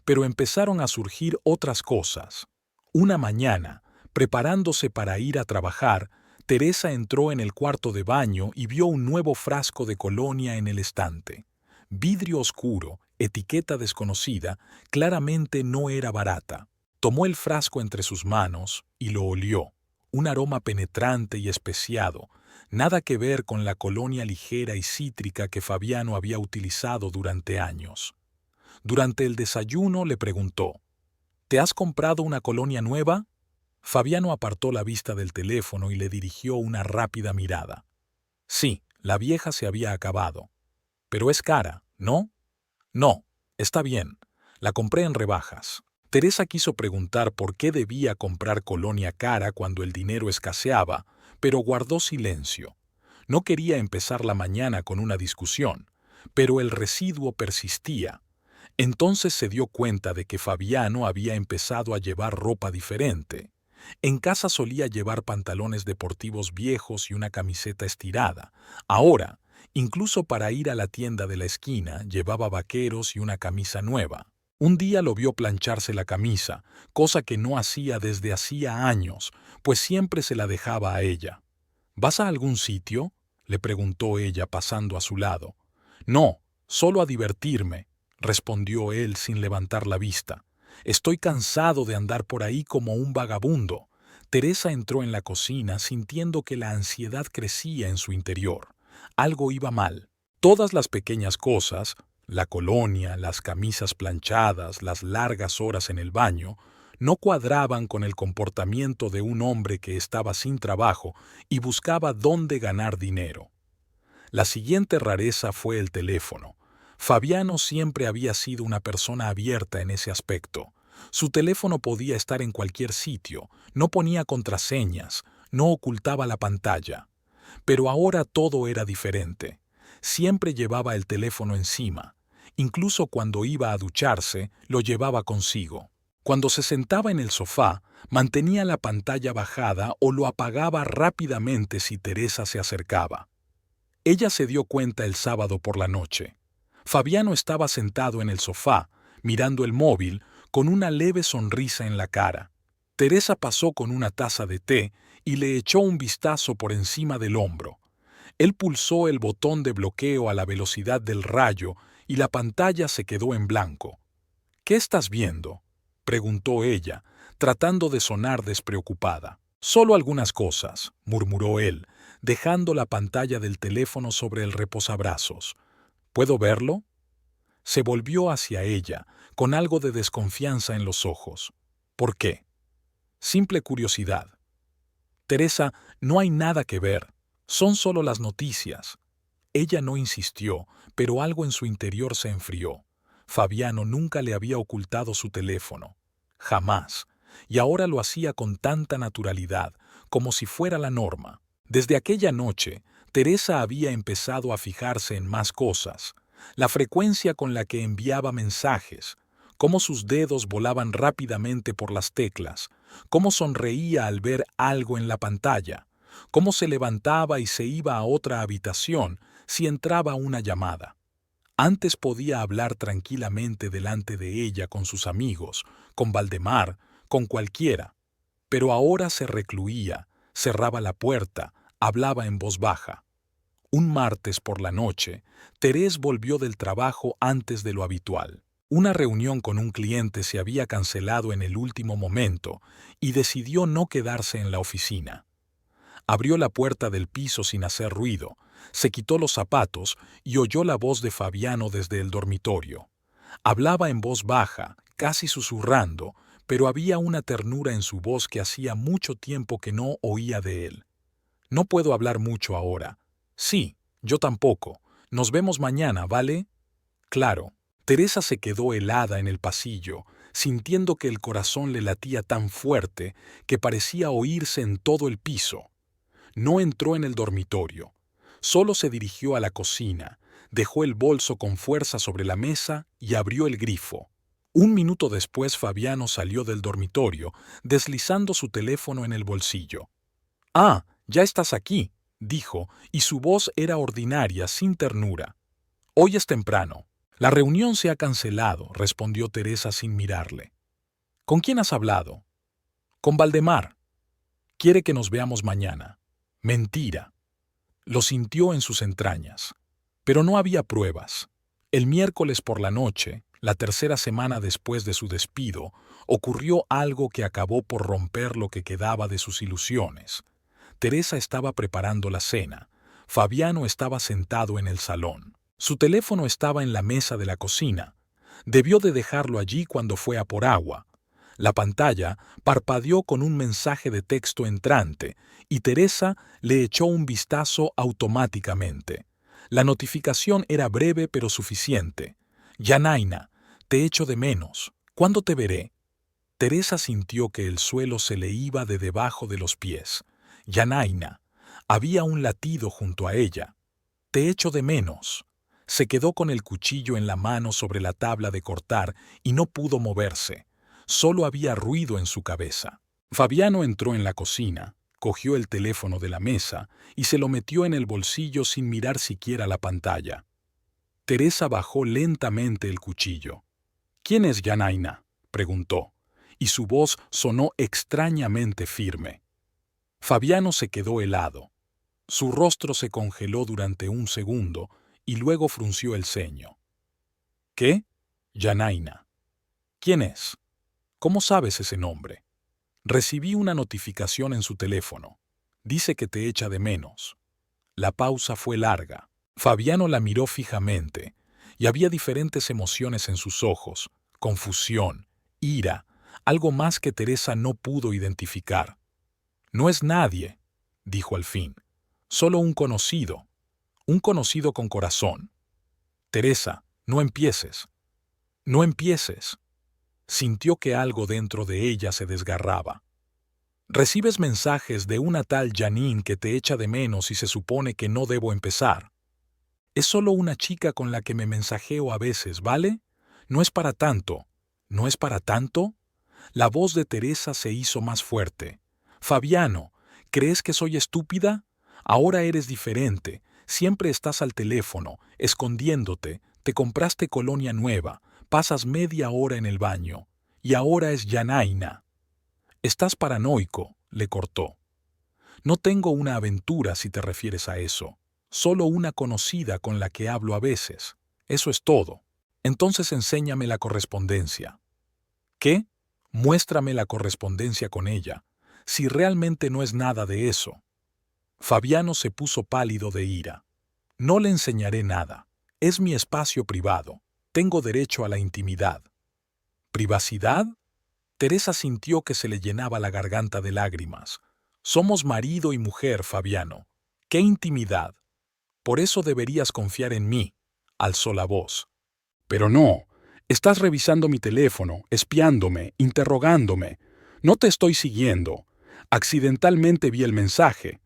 Speaker 1: Pero empezaron a surgir otras cosas. Una mañana, preparándose para ir a trabajar, Teresa entró en el cuarto de baño y vio un nuevo frasco de colonia en el estante. Vidrio oscuro, etiqueta desconocida, claramente no era barata. Tomó el frasco entre sus manos y lo olió. Un aroma penetrante y especiado, nada que ver con la colonia ligera y cítrica que Fabiano había utilizado durante años. Durante el desayuno le preguntó: ¿te has comprado una colonia nueva? Fabiano apartó la vista del teléfono y le dirigió una rápida mirada. Sí, la vieja se había acabado. Pero es cara, ¿no? No, está bien. La compré en rebajas. Teresa quiso preguntar por qué debía comprar colonia cara cuando el dinero escaseaba, pero guardó silencio. No quería empezar la mañana con una discusión, pero el residuo persistía. Entonces se dio cuenta de que Fabiano había empezado a llevar ropa diferente. En casa solía llevar pantalones deportivos viejos y una camiseta estirada. Ahora, incluso para ir a la tienda de la esquina, llevaba vaqueros y una camisa nueva. Un día lo vio plancharse la camisa, cosa que no hacía desde hacía años, pues siempre se la dejaba a ella. ¿Vas a algún sitio?, le preguntó ella pasando a su lado. No, solo a divertirme, respondió él sin levantar la vista. Estoy cansado de andar por ahí como un vagabundo. Teresa entró en la cocina sintiendo que la ansiedad crecía en su interior. Algo iba mal. Todas las pequeñas cosas, la colonia, las camisas planchadas, las largas horas en el baño, no cuadraban con el comportamiento de un hombre que estaba sin trabajo y buscaba dónde ganar dinero. La siguiente rareza fue el teléfono. Fabiano siempre había sido una persona abierta en ese aspecto. Su teléfono podía estar en cualquier sitio, no ponía contraseñas, no ocultaba la pantalla. Pero ahora todo era diferente. Siempre llevaba el teléfono encima. Incluso cuando iba a ducharse, lo llevaba consigo. Cuando se sentaba en el sofá, mantenía la pantalla bajada o lo apagaba rápidamente si Teresa se acercaba. Ella se dio cuenta el sábado por la noche. Fabiano estaba sentado en el sofá, mirando el móvil, con una leve sonrisa en la cara. Teresa pasó con una taza de té y le echó un vistazo por encima del hombro. Él pulsó el botón de bloqueo a la velocidad del rayo y la pantalla se quedó en blanco. ¿Qué estás viendo?, preguntó ella, tratando de sonar despreocupada. Solo algunas cosas, murmuró él, dejando la pantalla del teléfono sobre el reposabrazos. ¿Puedo verlo? Se volvió hacia ella, con algo de desconfianza en los ojos. ¿Por qué? Simple curiosidad. Teresa, no hay nada que ver. Son solo las noticias. Ella no insistió, pero algo en su interior se enfrió. Fabiano nunca le había ocultado su teléfono. Jamás. Y ahora lo hacía con tanta naturalidad, como si fuera la norma. Desde aquella noche, Teresa había empezado a fijarse en más cosas. La frecuencia con la que enviaba mensajes, cómo sus dedos volaban rápidamente por las teclas, cómo sonreía al ver algo en la pantalla, cómo se levantaba y se iba a otra habitación si entraba una llamada. Antes podía hablar tranquilamente delante de ella con sus amigos, con Valdemar, con cualquiera, pero ahora se recluía, cerraba la puerta, hablaba en voz baja. Un martes por la noche, Teresa volvió del trabajo antes de lo habitual. Una reunión con un cliente se había cancelado en el último momento y decidió no quedarse en la oficina. Abrió la puerta del piso sin hacer ruido, se quitó los zapatos y oyó la voz de Fabiano desde el dormitorio. Hablaba en voz baja, casi susurrando, pero había una ternura en su voz que hacía mucho tiempo que no oía de él. No puedo hablar mucho ahora. Sí, yo tampoco. Nos vemos mañana, ¿vale? Claro. Teresa se quedó helada en el pasillo, sintiendo que el corazón le latía tan fuerte que parecía oírse en todo el piso. No entró en el dormitorio. Solo se dirigió a la cocina, dejó el bolso con fuerza sobre la mesa y abrió el grifo. Un minuto después Fabiano salió del dormitorio, deslizando su teléfono en el bolsillo. «Ah, ya estás aquí», dijo, y su voz era ordinaria, sin ternura. «Hoy es temprano». «La reunión se ha cancelado», respondió Teresa sin mirarle. «¿Con quién has hablado?» «Con Valdemar. Quiere que nos veamos mañana». «Mentira». Lo sintió en sus entrañas. Pero no había pruebas. El miércoles por la noche, la tercera semana después de su despido, ocurrió algo que acabó por romper lo que quedaba de sus ilusiones. Teresa estaba preparando la cena. Fabiano estaba sentado en el salón. Su teléfono estaba en la mesa de la cocina. Debió de dejarlo allí cuando fue a por agua. La pantalla parpadeó con un mensaje de texto entrante y Teresa le echó un vistazo automáticamente. La notificación era breve pero suficiente. «Yanaina, te echo de menos. ¿Cuándo te veré?» Teresa sintió que el suelo se le iba de debajo de los pies. «Yanaina». Había un latido junto a ella. «Te echo de menos». Se quedó con el cuchillo en la mano sobre la tabla de cortar y no pudo moverse. Solo había ruido en su cabeza. Fabiano entró en la cocina, cogió el teléfono de la mesa y se lo metió en el bolsillo sin mirar siquiera la pantalla. Teresa bajó lentamente el cuchillo. «¿Quién es Yanaina?», preguntó, y su voz sonó extrañamente firme. Fabiano se quedó helado. Su rostro se congeló durante un segundo y luego frunció el ceño. «¿Qué? Yanaina. ¿Quién es? ¿Cómo sabes ese nombre?» «Recibí una notificación en su teléfono. Dice que te echa de menos». La pausa fue larga. Fabiano la miró fijamente, y había diferentes emociones en sus ojos: confusión, ira, algo más que Teresa no pudo identificar. «No es nadie», dijo al fin. «Solo un conocido con corazón». «Teresa, no empieces. No empieces». Sintió que algo dentro de ella se desgarraba. «Recibes mensajes de una tal Janine que te echa de menos y se supone que no debo empezar. Es solo una chica con la que me mensajeo a veces, ¿vale? No es para tanto». «¿No es para tanto?». La voz de Teresa se hizo más fuerte. «Fabiano, ¿crees que soy estúpida? Ahora eres diferente. Siempre estás al teléfono, escondiéndote, te compraste colonia nueva, pasas media hora en el baño. Y ahora es Yanaina». «Estás paranoico», le cortó. «No tengo una aventura si te refieres a eso. Solo una conocida con la que hablo a veces. Eso es todo. Entonces enséñame la correspondencia». «¿Qué? Muéstrame la correspondencia con ella, si realmente no es nada de eso». Fabiano se puso pálido de ira. «No le enseñaré nada. Es mi espacio privado. Tengo derecho a la intimidad». «¿Privacidad?». Teresa sintió que se le llenaba la garganta de lágrimas. «Somos marido y mujer, Fabiano. ¿Qué intimidad? Por eso deberías confiar en mí», alzó la voz. «Pero no. Estás revisando mi teléfono, espiándome, interrogándome. No te estoy siguiendo. Accidentalmente vi el mensaje».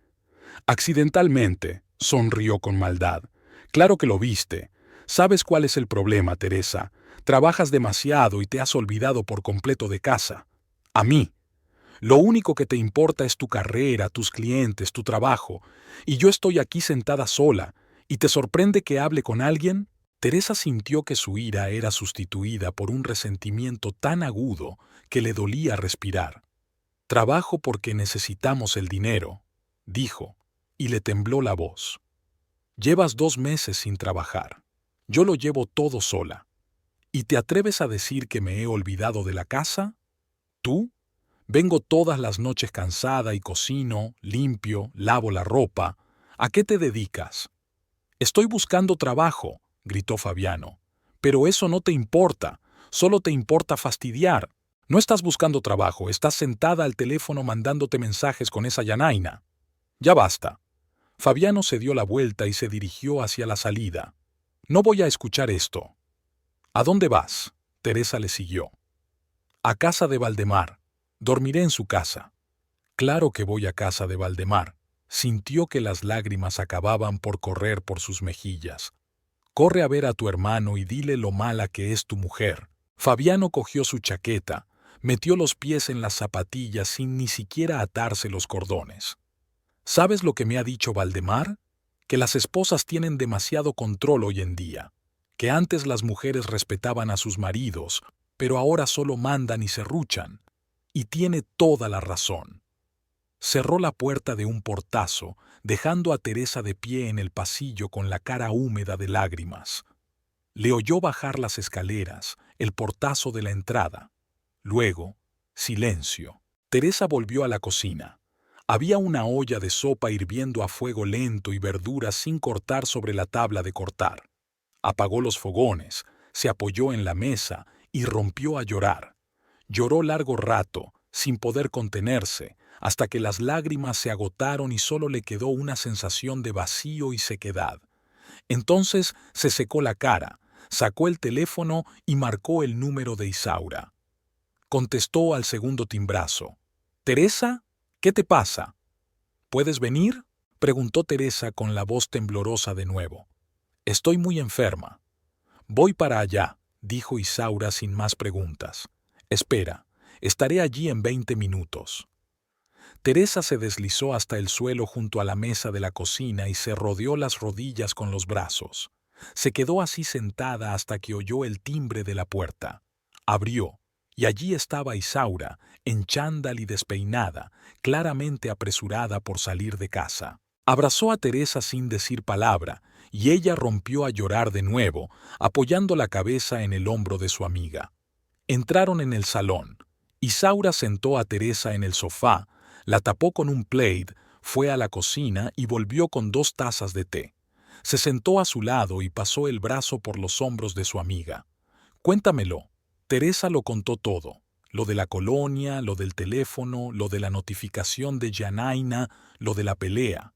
Speaker 1: «Accidentalmente», sonrió con maldad. «Claro que lo viste. ¿Sabes cuál es el problema, Teresa? Trabajas demasiado y te has olvidado por completo de casa. A mí. Lo único que te importa es tu carrera, tus clientes, tu trabajo. Y yo estoy aquí sentada sola. ¿Y te sorprende que hable con alguien?». Teresa sintió que su ira era sustituida por un resentimiento tan agudo que le dolía respirar. «Trabajo porque necesitamos el dinero», dijo, y le tembló la voz. «Llevas 2 meses sin trabajar. Yo lo llevo todo sola. ¿Y te atreves a decir que me he olvidado de la casa? ¿Tú? Vengo todas las noches cansada y cocino, limpio, lavo la ropa. ¿A qué te dedicas?». «Estoy buscando trabajo», gritó Fabiano. «Pero eso no te importa. Solo te importa fastidiar». No estás buscando trabajo, estás sentada al teléfono mandándote mensajes con esa Yanaina. Ya basta. Fabiano se dio la vuelta y se dirigió hacia la salida. No voy a escuchar esto. ¿A dónde vas? Teresa le siguió. A casa de Valdemar. Dormiré en su casa. Claro que voy a casa de Valdemar. Sintió que las lágrimas acababan por correr por sus mejillas. Corre a ver a tu hermano y dile lo mala que es tu mujer. Fabiano cogió su chaqueta, metió los pies en las zapatillas sin ni siquiera atarse los cordones. ¿Sabes lo que me ha dicho Valdemar? Que las esposas tienen demasiado control hoy en día, que antes las mujeres respetaban a sus maridos, pero ahora solo mandan y serruchan. Y tiene toda la razón. Cerró la puerta de un portazo, dejando a Teresa de pie en el pasillo con la cara húmeda de lágrimas. Le oyó bajar las escaleras, el portazo de la entrada. Luego, silencio. Teresa volvió a la cocina. Había una olla de sopa hirviendo a fuego lento y verduras sin cortar sobre la tabla de cortar. Apagó los fogones, se apoyó en la mesa y rompió a llorar. Lloró largo rato, sin poder contenerse, hasta que las lágrimas se agotaron y solo le quedó una sensación de vacío y sequedad. Entonces se secó la cara, sacó el teléfono y marcó el número de Isaura. Contestó al segundo timbrazo. «¿Teresa? ¿Qué te pasa?» «¿Puedes venir?», preguntó Teresa con la voz temblorosa de nuevo. «Estoy muy enferma». «Voy para allá», dijo Isaura sin más preguntas. «Espera, estaré allí en 20 minutos». Teresa se deslizó hasta el suelo junto a la mesa de la cocina y se rodeó las rodillas con los brazos. Se quedó así sentada hasta que oyó el timbre de la puerta. Abrió, y allí estaba Isaura, en chándal y despeinada, claramente apresurada por salir de casa. Abrazó a Teresa sin decir palabra, y ella rompió a llorar de nuevo, apoyando la cabeza en el hombro de su amiga. Entraron en el salón. Isaura sentó a Teresa en el sofá, la tapó con un plaid, fue a la cocina y volvió con 2 tazas de té. Se sentó a su lado y pasó el brazo por los hombros de su amiga. «Cuéntamelo». Teresa lo contó todo. Lo de la colonia, lo del teléfono, lo de la notificación de Yanaina, lo de la pelea.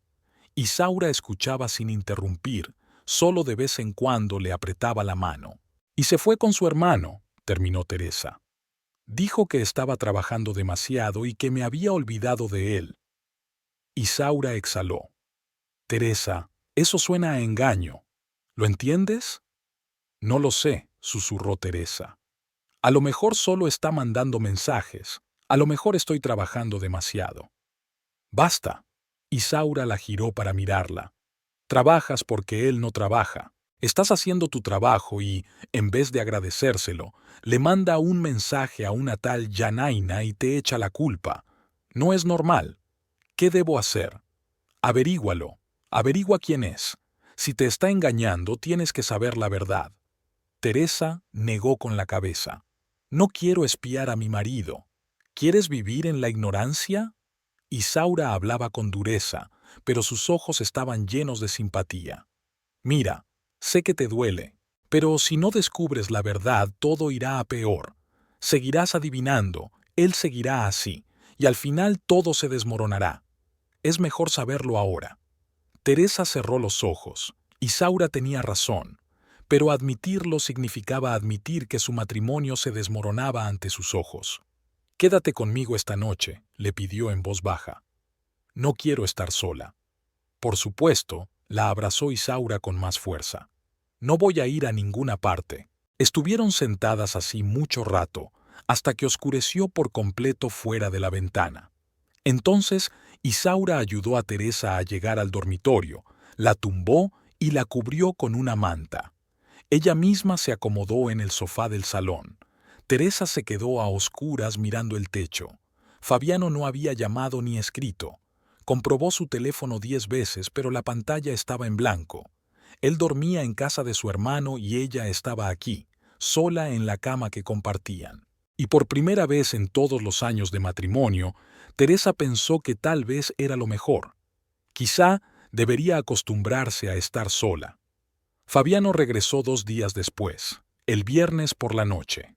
Speaker 1: Isaura escuchaba sin interrumpir, solo de vez en cuando le apretaba la mano. «Y se fue con su hermano», terminó Teresa. «Dijo que estaba trabajando demasiado y que me había olvidado de él». Isaura exhaló. «Teresa, eso suena a engaño. ¿Lo entiendes?» «No lo sé», susurró Teresa. «A lo mejor solo está mandando mensajes. A lo mejor estoy trabajando demasiado». «Basta». Isaura la giró para mirarla. «Trabajas porque él no trabaja. Estás haciendo tu trabajo y, en vez de agradecérselo, le manda un mensaje a una tal Yanaina y te echa la culpa. No es normal. ¿Qué debo hacer? Averígualo. Averigua quién es. Si te está engañando, tienes que saber la verdad». Teresa negó con la cabeza. «No quiero espiar a mi marido. ¿Quieres vivir en la ignorancia?» Isaura hablaba con dureza, pero sus ojos estaban llenos de simpatía. «Mira, sé que te duele, pero si no descubres la verdad, todo irá a peor. Seguirás adivinando, él seguirá así, y al final todo se desmoronará. Es mejor saberlo ahora». Teresa cerró los ojos. Isaura tenía razón, pero admitirlo significaba admitir que su matrimonio se desmoronaba ante sus ojos. «Quédate conmigo esta noche», le pidió en voz baja. «No quiero estar sola». Por supuesto, la abrazó Isaura con más fuerza. «No voy a ir a ninguna parte». Estuvieron sentadas así mucho rato, hasta que oscureció por completo fuera de la ventana. Entonces, Isaura ayudó a Teresa a llegar al dormitorio, la tumbó y la cubrió con una manta. Ella misma se acomodó en el sofá del salón. Teresa se quedó a oscuras mirando el techo. Fabiano no había llamado ni escrito. Comprobó su teléfono 10 veces, pero la pantalla estaba en blanco. Él dormía en casa de su hermano y ella estaba aquí, sola en la cama que compartían. Y por primera vez en todos los años de matrimonio, Teresa pensó que tal vez era lo mejor. Quizá debería acostumbrarse a estar sola. Fabiano regresó 2 días después, el viernes por la noche.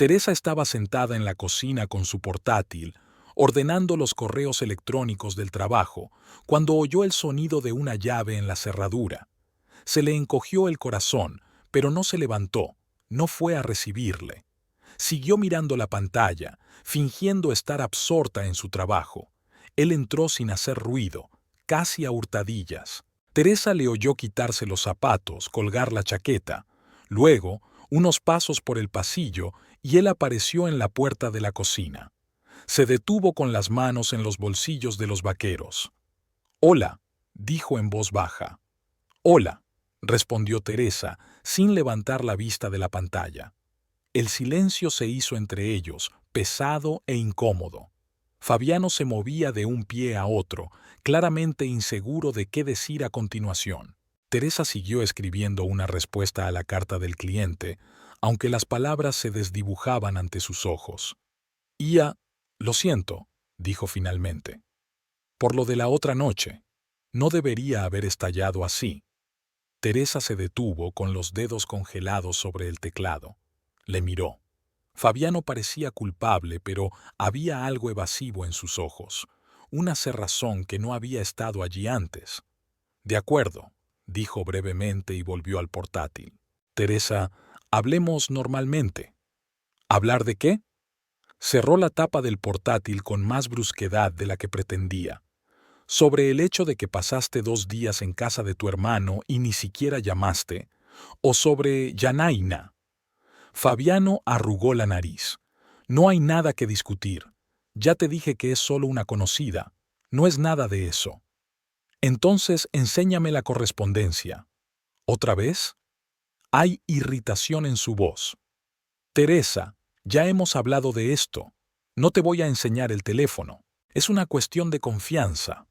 Speaker 1: Teresa estaba sentada en la cocina con su portátil, ordenando los correos electrónicos del trabajo, cuando oyó el sonido de una llave en la cerradura. Se le encogió el corazón, pero no se levantó, no fue a recibirle. Siguió mirando la pantalla, fingiendo estar absorta en su trabajo. Él entró sin hacer ruido, casi a hurtadillas. Teresa le oyó quitarse los zapatos, colgar la chaqueta. Luego, unos pasos por el pasillo, y él apareció en la puerta de la cocina. Se detuvo con las manos en los bolsillos de los vaqueros. «Hola», dijo en voz baja. «Hola», respondió Teresa, sin levantar la vista de la pantalla. El silencio se hizo entre ellos, pesado e incómodo. Fabiano se movía de un pie a otro, claramente inseguro de qué decir a continuación. Teresa siguió escribiendo una respuesta a la carta del cliente, aunque las palabras se desdibujaban ante sus ojos. Lo siento», dijo finalmente. «Por lo de la otra noche. No debería haber estallado así». Teresa se detuvo con los dedos congelados sobre el teclado. Le miró. Fabiano parecía culpable, pero había algo evasivo en sus ojos, una cerrazón que no había estado allí antes. «De acuerdo», dijo brevemente y volvió al portátil. «Teresa, hablemos normalmente». «¿Hablar de qué?». Cerró la tapa del portátil con más brusquedad de la que pretendía. «¿Sobre el hecho de que pasaste 2 días en casa de tu hermano y ni siquiera llamaste? ¿O sobre Yanaina?». Fabiano arrugó la nariz. «No hay nada que discutir. Ya te dije que es solo una conocida. No es nada de eso». «Entonces enséñame la correspondencia». «¿Otra vez?». Hay irritación en su voz. «Teresa, ya hemos hablado de esto. No te voy a enseñar el teléfono. Es una cuestión de confianza».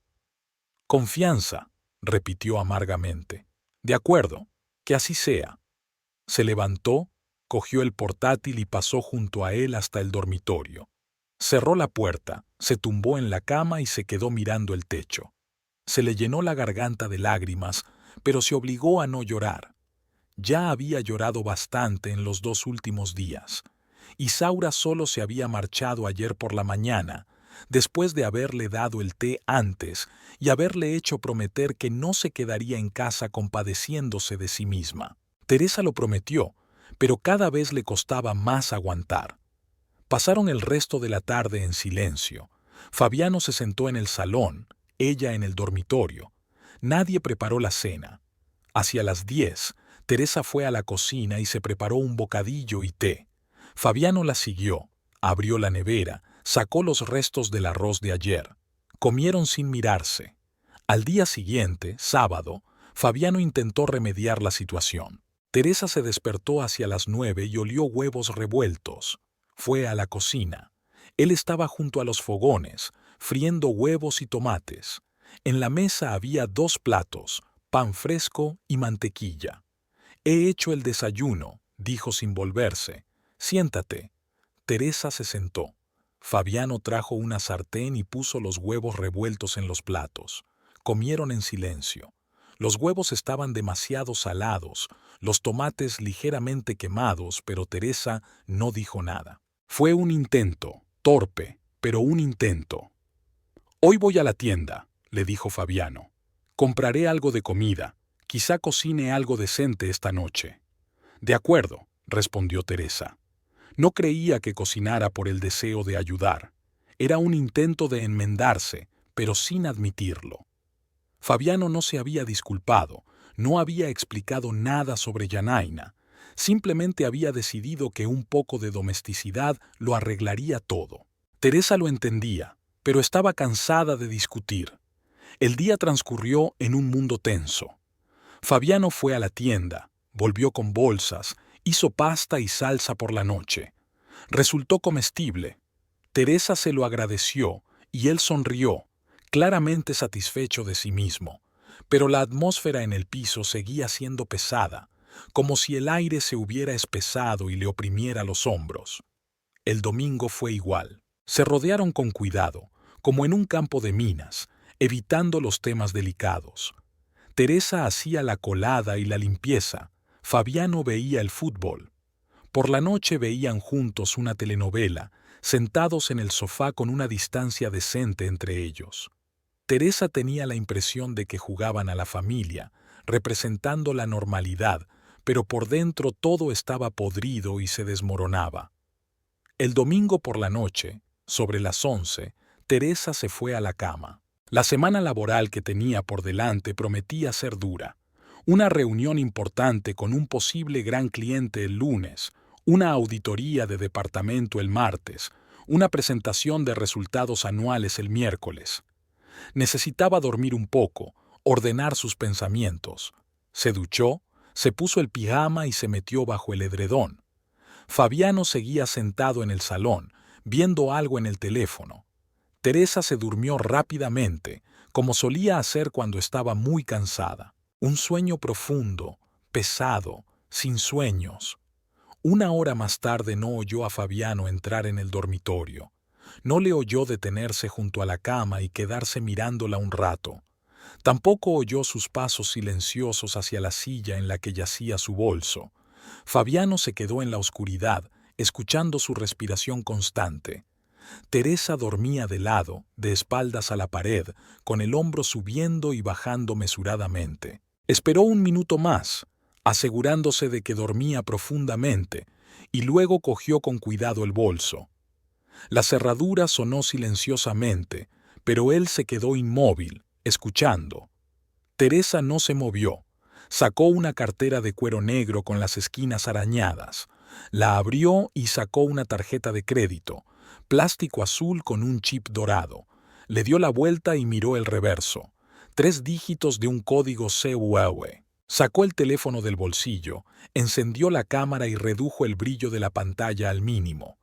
Speaker 1: «Confianza», repitió amargamente. «De acuerdo, que así sea». Se levantó, cogió el portátil y pasó junto a él hasta el dormitorio. Cerró la puerta, se tumbó en la cama y se quedó mirando el techo. Se le llenó la garganta de lágrimas, pero se obligó a no llorar. Ya había llorado bastante en los 2 últimos días. Isaura solo se había marchado ayer por la mañana, después de haberle dado el té antes y haberle hecho prometer que no se quedaría en casa compadeciéndose de sí misma. Teresa lo prometió, pero cada vez le costaba más aguantar. Pasaron el resto de la tarde en silencio. Fabiano se sentó en el salón, ella en el dormitorio. Nadie preparó la cena. Hacia las 10, Teresa fue a la cocina y se preparó un bocadillo y té. Fabiano la siguió, abrió la nevera, sacó los restos del arroz de ayer. Comieron sin mirarse. Al día siguiente, sábado, Fabiano intentó remediar la situación. Teresa se despertó hacia las 9 y olió huevos revueltos. Fue a la cocina. Él estaba junto a los fogones, friendo huevos y tomates. En la mesa había 2 platos, pan fresco y mantequilla. «He hecho el desayuno», dijo sin volverse. «Siéntate». Teresa se sentó. Fabiano trajo una sartén y puso los huevos revueltos en los platos. Comieron en silencio. Los huevos estaban demasiado salados, los tomates ligeramente quemados, pero Teresa no dijo nada. Fue un intento, torpe, pero un intento. «Hoy voy a la tienda», le dijo Fabiano. «Compraré algo de comida. Quizá cocine algo decente esta noche». «De acuerdo», respondió Teresa. No creía que cocinara por el deseo de ayudar. Era un intento de enmendarse, pero sin admitirlo. Fabiano no se había disculpado, no había explicado nada sobre Yanaina. Simplemente había decidido que un poco de domesticidad lo arreglaría todo. Teresa lo entendía, pero estaba cansada de discutir. El día transcurrió en un mundo tenso. Fabiano fue a la tienda, volvió con bolsas, hizo pasta y salsa por la noche. Resultó comestible. Teresa se lo agradeció y él sonrió, claramente satisfecho de sí mismo. Pero la atmósfera en el piso seguía siendo pesada, como si el aire se hubiera espesado y le oprimiera los hombros. El domingo fue igual. Se rodearon con cuidado, como en un campo de minas, evitando los temas delicados. Teresa hacía la colada y la limpieza. Fabiano veía el fútbol. Por la noche veían juntos una telenovela, sentados en el sofá con una distancia decente entre ellos. Teresa tenía la impresión de que jugaban a la familia, representando la normalidad, pero por dentro todo estaba podrido y se desmoronaba. El domingo por la noche, sobre las 11, Teresa se fue a la cama. La semana laboral que tenía por delante prometía ser dura. Una reunión importante con un posible gran cliente el lunes, una auditoría de departamento el martes, una presentación de resultados anuales el miércoles. Necesitaba dormir un poco, ordenar sus pensamientos. Se duchó, se puso el pijama y se metió bajo el edredón. Fabiano seguía sentado en el salón, viendo algo en el teléfono. Teresa se durmió rápidamente, como solía hacer cuando estaba muy cansada. Un sueño profundo, pesado, sin sueños. Una hora más tarde no oyó a Fabiano entrar en el dormitorio. No le oyó detenerse junto a la cama y quedarse mirándola un rato. Tampoco oyó sus pasos silenciosos hacia la silla en la que yacía su bolso. Fabiano se quedó en la oscuridad, escuchando su respiración constante. Teresa dormía de lado, de espaldas a la pared, con el hombro subiendo y bajando mesuradamente. Esperó un minuto más, asegurándose de que dormía profundamente, y luego cogió con cuidado el bolso. La cerradura sonó silenciosamente, pero él se quedó inmóvil, escuchando. Teresa no se movió. Sacó una cartera de cuero negro con las esquinas arañadas. La abrió y sacó una tarjeta de crédito, plástico azul con un chip dorado. Le dio la vuelta y miró el reverso. 3 dígitos de un código CVV. Sacó el teléfono del bolsillo, encendió la cámara y redujo el brillo de la pantalla al mínimo.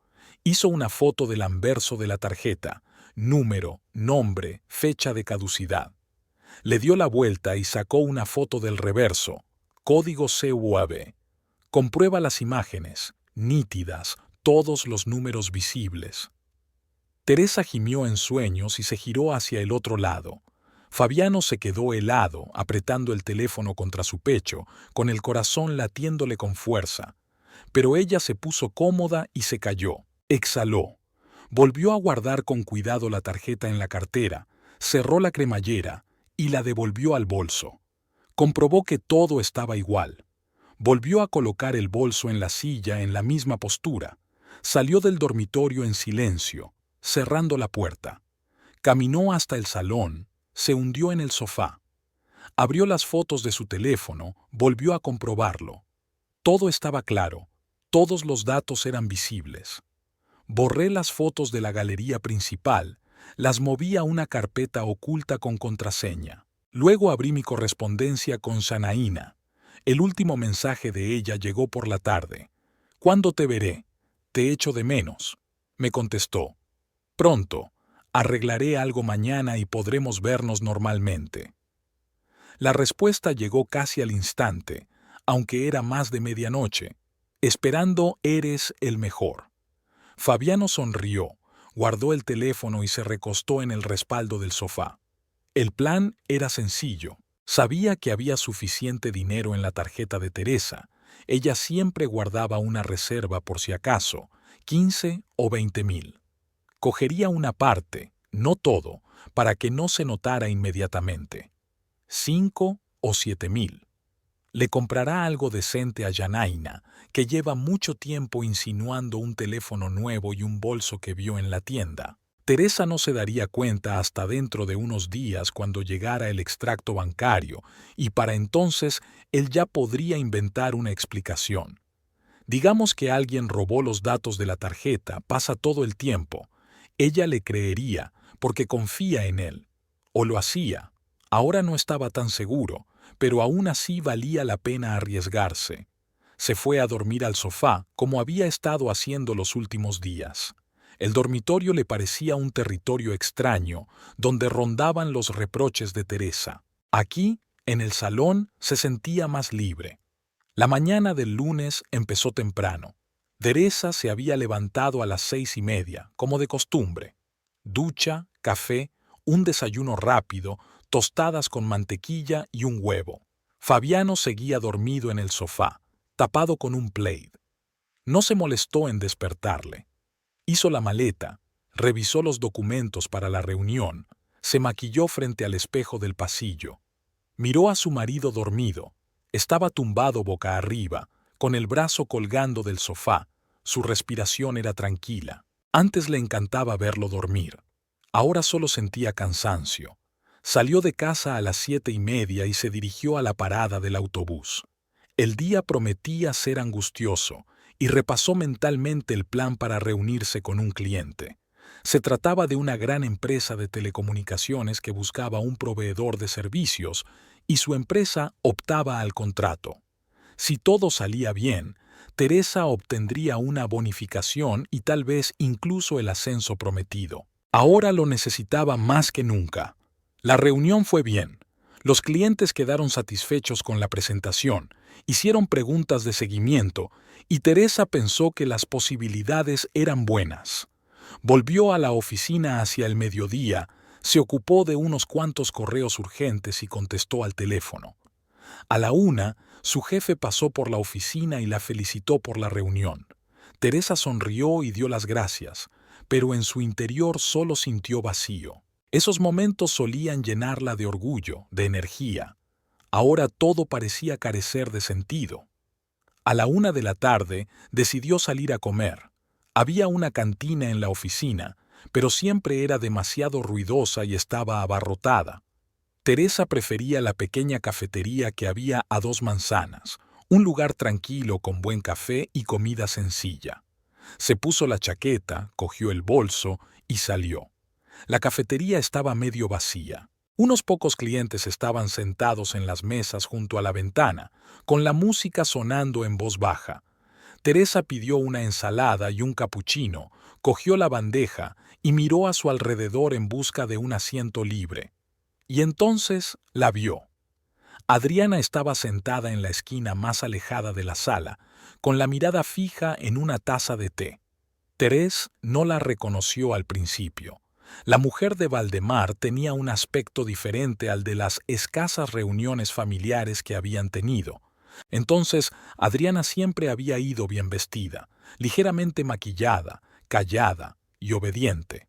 Speaker 1: Hizo una foto del anverso de la tarjeta, número, nombre, fecha de caducidad. Le dio la vuelta y sacó una foto del reverso, código CVV. Comprueba las imágenes, nítidas, todos los números visibles. Teresa gimió en sueños y se giró hacia el otro lado. Fabiano se quedó helado, apretando el teléfono contra su pecho, con el corazón latiéndole con fuerza. Pero ella se puso cómoda y se calló. Exhaló. Volvió a guardar con cuidado la tarjeta en la cartera, cerró la cremallera y la devolvió al bolso. Comprobó que todo estaba igual. Volvió a colocar el bolso en la silla en la misma postura. Salió del dormitorio en silencio, cerrando la puerta. Caminó hasta el salón, se hundió en el sofá. Abrió las fotos de su teléfono, volvió a comprobarlo. Todo estaba claro, todos los datos eran visibles. Borré las fotos de la galería principal, las moví a una carpeta oculta con contraseña. Luego abrí mi correspondencia con Sanaína. El último mensaje de ella llegó por la tarde. «¿Cuándo te veré? Te echo de menos». Me contestó. «Pronto. Arreglaré algo mañana y podremos vernos normalmente». La respuesta llegó casi al instante, aunque era más de medianoche. «Esperando eres el mejor». Fabiano sonrió, guardó el teléfono y se recostó en el respaldo del sofá. El plan era sencillo. Sabía que había suficiente dinero en la tarjeta de Teresa. Ella siempre guardaba una reserva por si acaso, 15 o 20.000. Cogería una parte, no todo, para que no se notara inmediatamente. 5 o 7.000. Le comprará algo decente a Janaina, que lleva mucho tiempo insinuando un teléfono nuevo y un bolso que vio en la tienda. Teresa no se daría cuenta hasta dentro de unos días cuando llegara el extracto bancario, y para entonces él ya podría inventar una explicación. Digamos que alguien robó los datos de la tarjeta, pasa todo el tiempo. Ella le creería, porque confía en él. O lo hacía. Ahora no estaba tan seguro, pero aún así valía la pena arriesgarse. Se fue a dormir al sofá, como había estado haciendo los últimos días. El dormitorio le parecía un territorio extraño, donde rondaban los reproches de Teresa. Aquí, en el salón, se sentía más libre. La mañana del lunes empezó temprano. Teresa se había levantado a las 6:30, como de costumbre. Ducha, café, un desayuno rápido, tostadas con mantequilla y un huevo. Fabiano seguía dormido en el sofá, tapado con un plaid. No se molestó en despertarle. Hizo la maleta, revisó los documentos para la reunión, se maquilló frente al espejo del pasillo. Miró a su marido dormido. Estaba tumbado boca arriba, con el brazo colgando del sofá. Su respiración era tranquila. Antes le encantaba verlo dormir. Ahora solo sentía cansancio. Salió de casa a las 7:30 y se dirigió a la parada del autobús. El día prometía ser angustioso y repasó mentalmente el plan para reunirse con un cliente. Se trataba de una gran empresa de telecomunicaciones que buscaba un proveedor de servicios y su empresa optaba al contrato. Si todo salía bien, Teresa obtendría una bonificación y tal vez incluso el ascenso prometido. Ahora lo necesitaba más que nunca. La reunión fue bien. Los clientes quedaron satisfechos con la presentación, hicieron preguntas de seguimiento y Teresa pensó que las posibilidades eran buenas. Volvió a la oficina hacia el mediodía, se ocupó de unos cuantos correos urgentes y contestó al teléfono. A la 1, su jefe pasó por la oficina y la felicitó por la reunión. Teresa sonrió y dio las gracias, pero en su interior solo sintió vacío. Esos momentos solían llenarla de orgullo, de energía. Ahora todo parecía carecer de sentido. A la 1 de la tarde decidió salir a comer. Había una cantina en la oficina, pero siempre era demasiado ruidosa y estaba abarrotada. Teresa prefería la pequeña cafetería que había a 2 manzanas, un lugar tranquilo con buen café y comida sencilla. Se puso la chaqueta, cogió el bolso y salió. La cafetería estaba medio vacía. Unos pocos clientes estaban sentados en las mesas junto a la ventana, con la música sonando en voz baja. Teresa pidió una ensalada y un capuchino, cogió la bandeja y miró a su alrededor en busca de un asiento libre. Y entonces la vio. Adriana estaba sentada en la esquina más alejada de la sala, con la mirada fija en una taza de té. Teresa no la reconoció al principio. La mujer de Valdemar tenía un aspecto diferente al de las escasas reuniones familiares que habían tenido. Entonces, Adriana siempre había ido bien vestida, ligeramente maquillada, callada y obediente.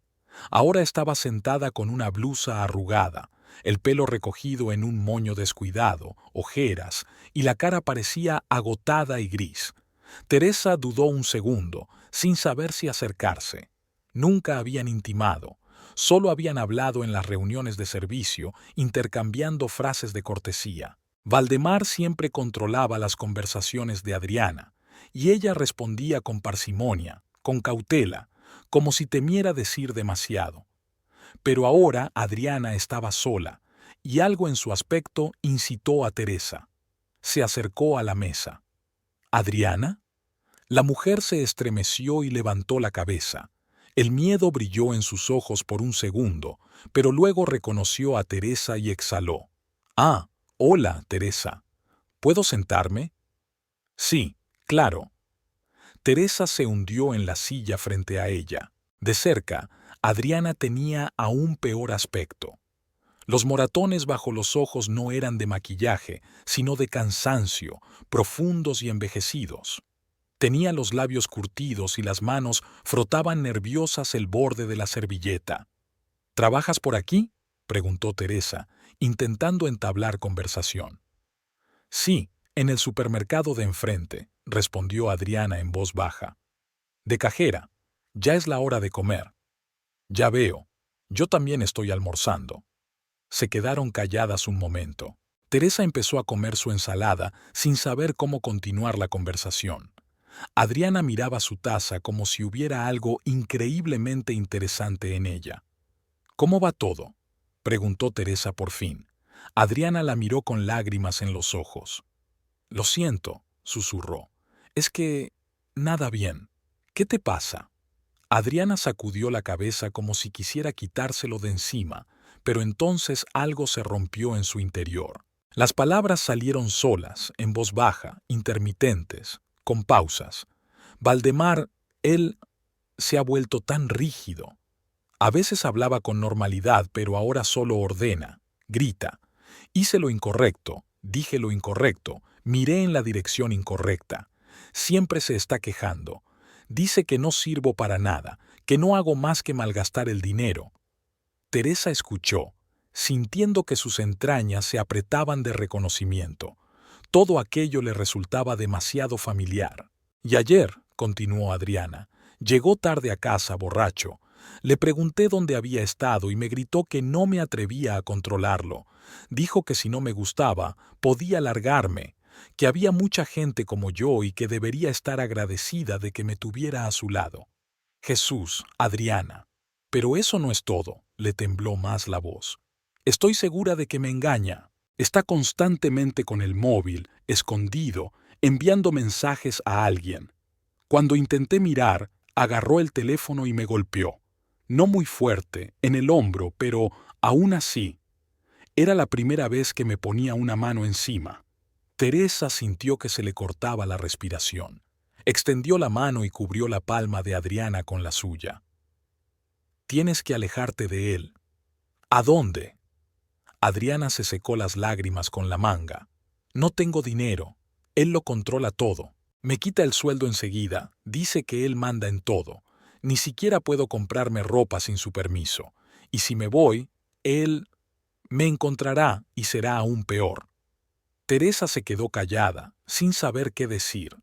Speaker 1: Ahora estaba sentada con una blusa arrugada, el pelo recogido en un moño descuidado, ojeras, y la cara parecía agotada y gris. Teresa dudó un segundo, sin saber si acercarse. Nunca habían intimado, solo habían hablado en las reuniones de servicio, intercambiando frases de cortesía. Valdemar siempre controlaba las conversaciones de Adriana, y ella respondía con parsimonia, con cautela, como si temiera decir demasiado. Pero ahora Adriana estaba sola, y algo en su aspecto incitó a Teresa. Se acercó a la mesa. ¿Adriana? La mujer se estremeció y levantó la cabeza. El miedo brilló en sus ojos por un segundo, pero luego reconoció a Teresa y exhaló. «Ah, hola, Teresa. ¿Puedo sentarme?» «Sí, claro». Teresa se hundió en la silla frente a ella. De cerca, Adriana tenía aún peor aspecto. Los moratones bajo los ojos no eran de maquillaje, sino de cansancio, profundos y envejecidos. Tenía los labios curtidos y las manos frotaban nerviosas el borde de la servilleta. «¿Trabajas por aquí?», preguntó Teresa, intentando entablar conversación. «Sí, en el supermercado de enfrente», respondió Adriana en voz baja. «De cajera. Ya es la hora de comer». «Ya veo. Yo también estoy almorzando». Se quedaron calladas un momento. Teresa empezó a comer su ensalada sin saber cómo continuar la conversación. Adriana miraba su taza como si hubiera algo increíblemente interesante en ella. «¿Cómo va todo?», preguntó Teresa por fin. Adriana la miró con lágrimas en los ojos. «Lo siento», susurró. «Es que... nada bien. ¿Qué te pasa?». Adriana sacudió la cabeza como si quisiera quitárselo de encima, pero entonces algo se rompió en su interior. Las palabras salieron solas, en voz baja, intermitentes, con pausas. «Valdemar, él se ha vuelto tan rígido. A veces hablaba con normalidad, pero ahora solo ordena, grita. Hice lo incorrecto, dije lo incorrecto, miré en la dirección incorrecta. Siempre se está quejando. Dice que no sirvo para nada, que no hago más que malgastar el dinero. Teresa escuchó, sintiendo que sus entrañas se apretaban de reconocimiento. Todo aquello le resultaba demasiado familiar. Y ayer, continuó Adriana, llegó tarde a casa borracho. Le pregunté dónde había estado y me gritó que no me atrevía a controlarlo. Dijo que si no me gustaba, podía largarme, que había mucha gente como yo y que debería estar agradecida de que me tuviera a su lado. Jesús, Adriana. Pero eso no es todo, le tembló más la voz. Estoy segura de que me engaña. Está constantemente con el móvil, escondido, enviando mensajes a alguien. Cuando intenté mirar, agarró el teléfono y me golpeó. No muy fuerte, en el hombro, pero aún así. Era la primera vez que me ponía una mano encima. Teresa sintió que se le cortaba la respiración. Extendió la mano y cubrió la palma de Adriana con la suya. Tienes que alejarte de él. ¿A dónde? Adriana se secó las lágrimas con la manga. No tengo dinero. Él lo controla todo. Me quita el sueldo enseguida. Dice que él manda en todo. Ni siquiera puedo comprarme ropa sin su permiso. Y si me voy, él me encontrará y será aún peor. Teresa se quedó callada, sin saber qué decir.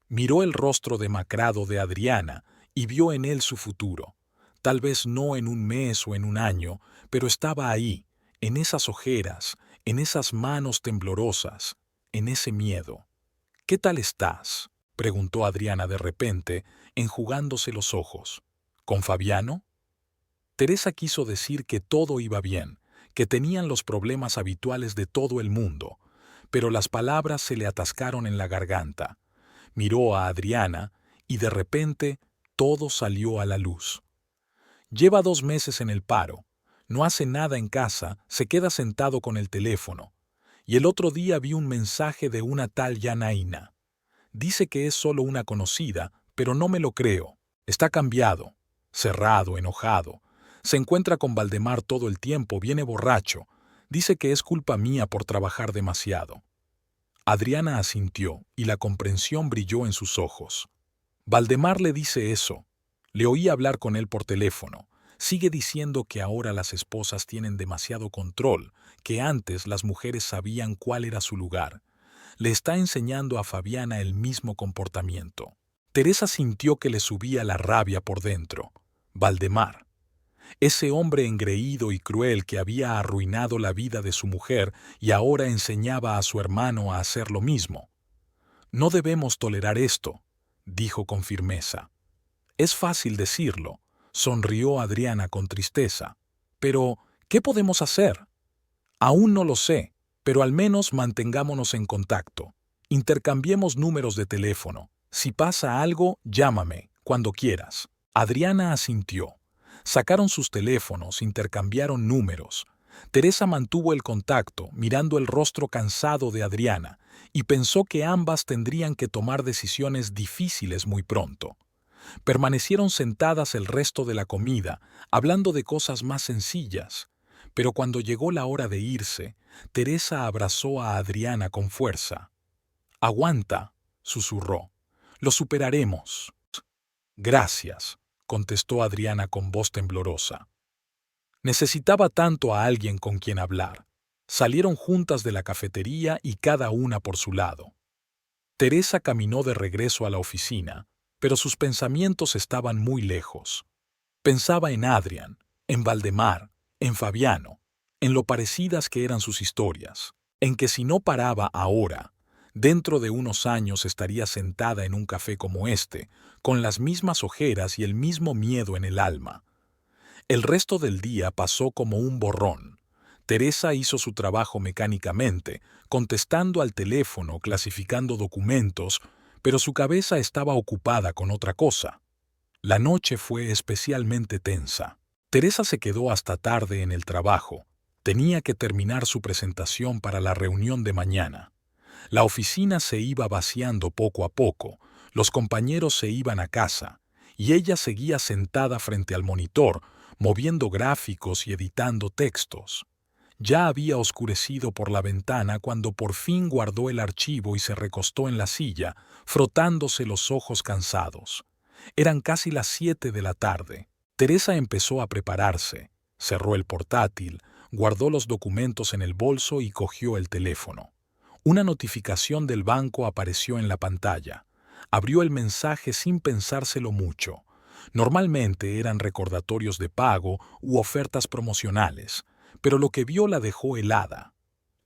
Speaker 1: Miró el rostro demacrado de Adriana y vio en él su futuro. Tal vez no en un mes o en un año, pero estaba ahí, en esas ojeras, en esas manos temblorosas, en ese miedo. ¿Qué tal estás?, preguntó Adriana de repente, enjugándose los ojos. ¿Con Fabiano? Teresa quiso decir que todo iba bien, que tenían los problemas habituales de todo el mundo, pero las palabras se le atascaron en la garganta. Miró a Adriana y de repente todo salió a la luz. Lleva 2 meses en el paro, no hace nada en casa, se queda sentado con el teléfono. Y el otro día vi un mensaje de una tal Yanaína. Dice que es solo una conocida, pero no me lo creo. Está cambiado, cerrado, enojado. Se encuentra con Valdemar todo el tiempo, viene borracho. Dice que es culpa mía por trabajar demasiado. Adriana asintió y la comprensión brilló en sus ojos. Valdemar le dice eso. Le oí hablar con él por teléfono. Sigue diciendo que ahora las esposas tienen demasiado control, que antes las mujeres sabían cuál era su lugar. Le está enseñando a Fabiana el mismo comportamiento. Teresa sintió que le subía la rabia por dentro. Valdemar. Ese hombre engreído y cruel que había arruinado la vida de su mujer y ahora enseñaba a su hermano a hacer lo mismo. No debemos tolerar esto, dijo con firmeza. Es fácil decirlo, sonrió Adriana con tristeza. Pero, ¿qué podemos hacer? Aún no lo sé, pero al menos mantengámonos en contacto. Intercambiemos números de teléfono. Si pasa algo, llámame, cuando quieras. Adriana asintió. Sacaron sus teléfonos, intercambiaron números. Teresa mantuvo el contacto, mirando el rostro cansado de Adriana, y pensó que ambas tendrían que tomar decisiones difíciles muy pronto. Permanecieron sentadas el resto de la comida, hablando de cosas más sencillas. Pero cuando llegó la hora de irse, Teresa abrazó a Adriana con fuerza. «Aguanta», susurró. «Lo superaremos». «Gracias», contestó Adriana con voz temblorosa. Necesitaba tanto a alguien con quien hablar. Salieron juntas de la cafetería y cada una por su lado. Teresa caminó de regreso a la oficina, pero sus pensamientos estaban muy lejos. Pensaba en Adrián, en Valdemar, en Fabiano, en lo parecidas que eran sus historias, en que si no paraba ahora, dentro de unos años estaría sentada en un café como este, con las mismas ojeras y el mismo miedo en el alma. El resto del día pasó como un borrón. Teresa hizo su trabajo mecánicamente, contestando al teléfono, clasificando documentos, pero su cabeza estaba ocupada con otra cosa. La noche fue especialmente tensa. Teresa se quedó hasta tarde en el trabajo. Tenía que terminar su presentación para la reunión de mañana. La oficina se iba vaciando poco a poco, los compañeros se iban a casa, y ella seguía sentada frente al monitor, moviendo gráficos y editando textos. Ya había oscurecido por la ventana cuando por fin guardó el archivo y se recostó en la silla, frotándose los ojos cansados. Eran casi las 7 de la tarde. Teresa empezó a prepararse, cerró el portátil, guardó los documentos en el bolso y cogió el teléfono. Una notificación del banco apareció en la pantalla. Abrió el mensaje sin pensárselo mucho. Normalmente eran recordatorios de pago u ofertas promocionales, pero lo que vio la dejó helada.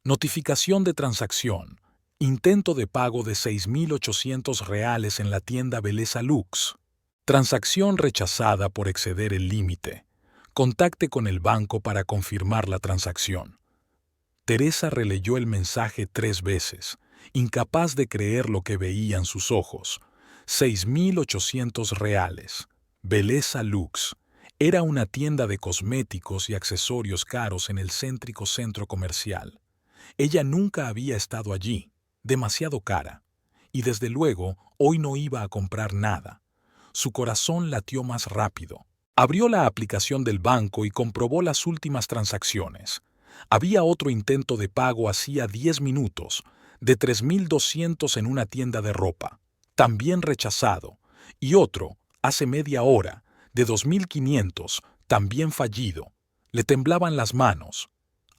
Speaker 1: Notificación de transacción. Intento de pago de 6.800 reales en la tienda Belleza Lux. Transacción rechazada por exceder el límite. Contacte con el banco para confirmar la transacción. Teresa releyó el mensaje 3 veces, incapaz de creer lo que veían sus ojos. 6.800 reales. Belleza Lux. Era una tienda de cosméticos y accesorios caros en el céntrico centro comercial. Ella nunca había estado allí, demasiado cara, y desde luego hoy no iba a comprar nada. Su corazón latió más rápido. Abrió la aplicación del banco y comprobó las últimas transacciones. Había otro intento de pago hacía 10 minutos, de 3.200 en una tienda de ropa, también rechazado, y otro, hace media hora, de 2.500, también fallido. Le temblaban las manos.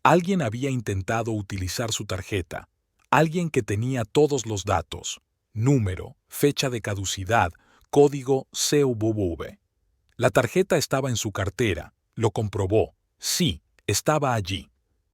Speaker 1: Alguien había intentado utilizar su tarjeta, alguien que tenía todos los datos, número, fecha de caducidad, código CVV. La tarjeta estaba en su cartera, lo comprobó. Sí, estaba allí.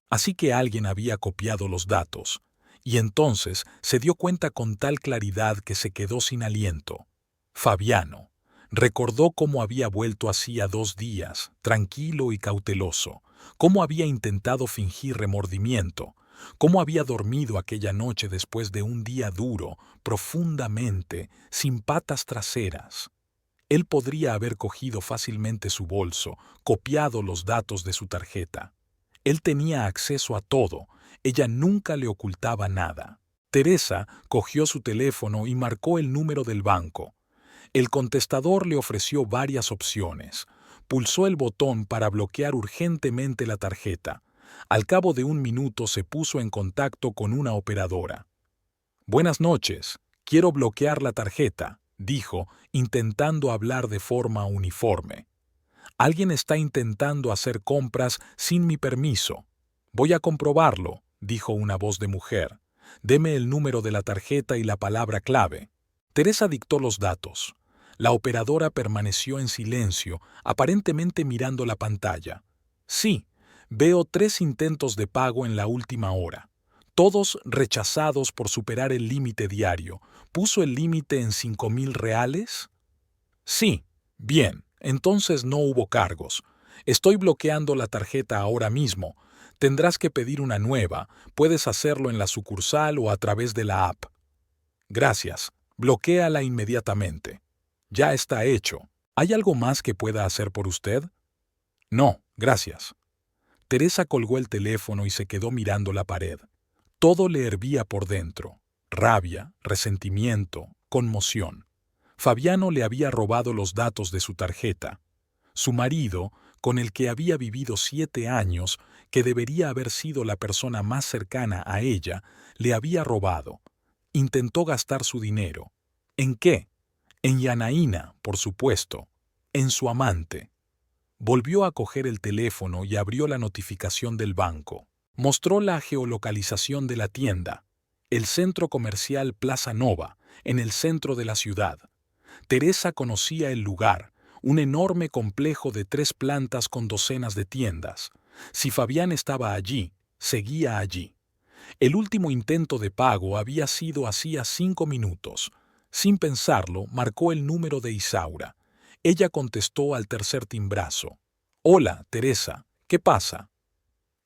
Speaker 1: Así que alguien había copiado los datos. Y entonces se dio cuenta con tal claridad que se quedó sin aliento. Fabiano. Recordó cómo había vuelto hacía 2 días, tranquilo y cauteloso, cómo había intentado fingir remordimiento, cómo había dormido aquella noche después de un día duro, profundamente, sin patas traseras. Él podría haber cogido fácilmente su bolso, copiado los datos de su tarjeta. Él tenía acceso a todo, ella nunca le ocultaba nada. Teresa cogió su teléfono y marcó el número del banco. El contestador le ofreció varias opciones. Pulsó el botón para bloquear urgentemente la tarjeta. Al cabo de 1 minuto se puso en contacto con una operadora. «Buenas noches, quiero bloquear la tarjeta», dijo, intentando hablar de forma uniforme. «Alguien está intentando hacer compras sin mi permiso». «Voy a comprobarlo», dijo una voz de mujer. «Deme el número de la tarjeta y la palabra clave». Teresa dictó los datos. La operadora permaneció en silencio, aparentemente mirando la pantalla. «Sí, veo 3 intentos de pago en la última hora. Todos rechazados por superar el límite diario. ¿Puso el límite en 5.000 reales? Sí. Bien, entonces no hubo cargos. Estoy bloqueando la tarjeta ahora mismo. Tendrás que pedir una nueva. Puedes hacerlo en la sucursal o a través de la app. Gracias. Bloquéala inmediatamente. Ya está hecho. ¿Hay algo más que pueda hacer por usted? No, gracias. Teresa colgó el teléfono y se quedó mirando la pared. Todo le hervía por dentro. Rabia, resentimiento, conmoción. Fabiano le había robado los datos de su tarjeta. Su marido, con el que había vivido 7 años, que debería haber sido la persona más cercana a ella, le había robado. Intentó gastar su dinero. ¿En qué? En Yanaína, por supuesto. En su amante. Volvió a coger el teléfono y abrió la notificación del banco. Mostró la geolocalización de la tienda. El centro comercial Plaza Nova, en el centro de la ciudad. Teresa conocía el lugar, un enorme complejo de 3 plantas con docenas de tiendas. Si Fabián estaba allí, seguía allí. El último intento de pago había sido hacía 5 minutos. Sin pensarlo, marcó el número de Isaura. Ella contestó al tercer timbrazo. «Hola, Teresa, ¿qué pasa?»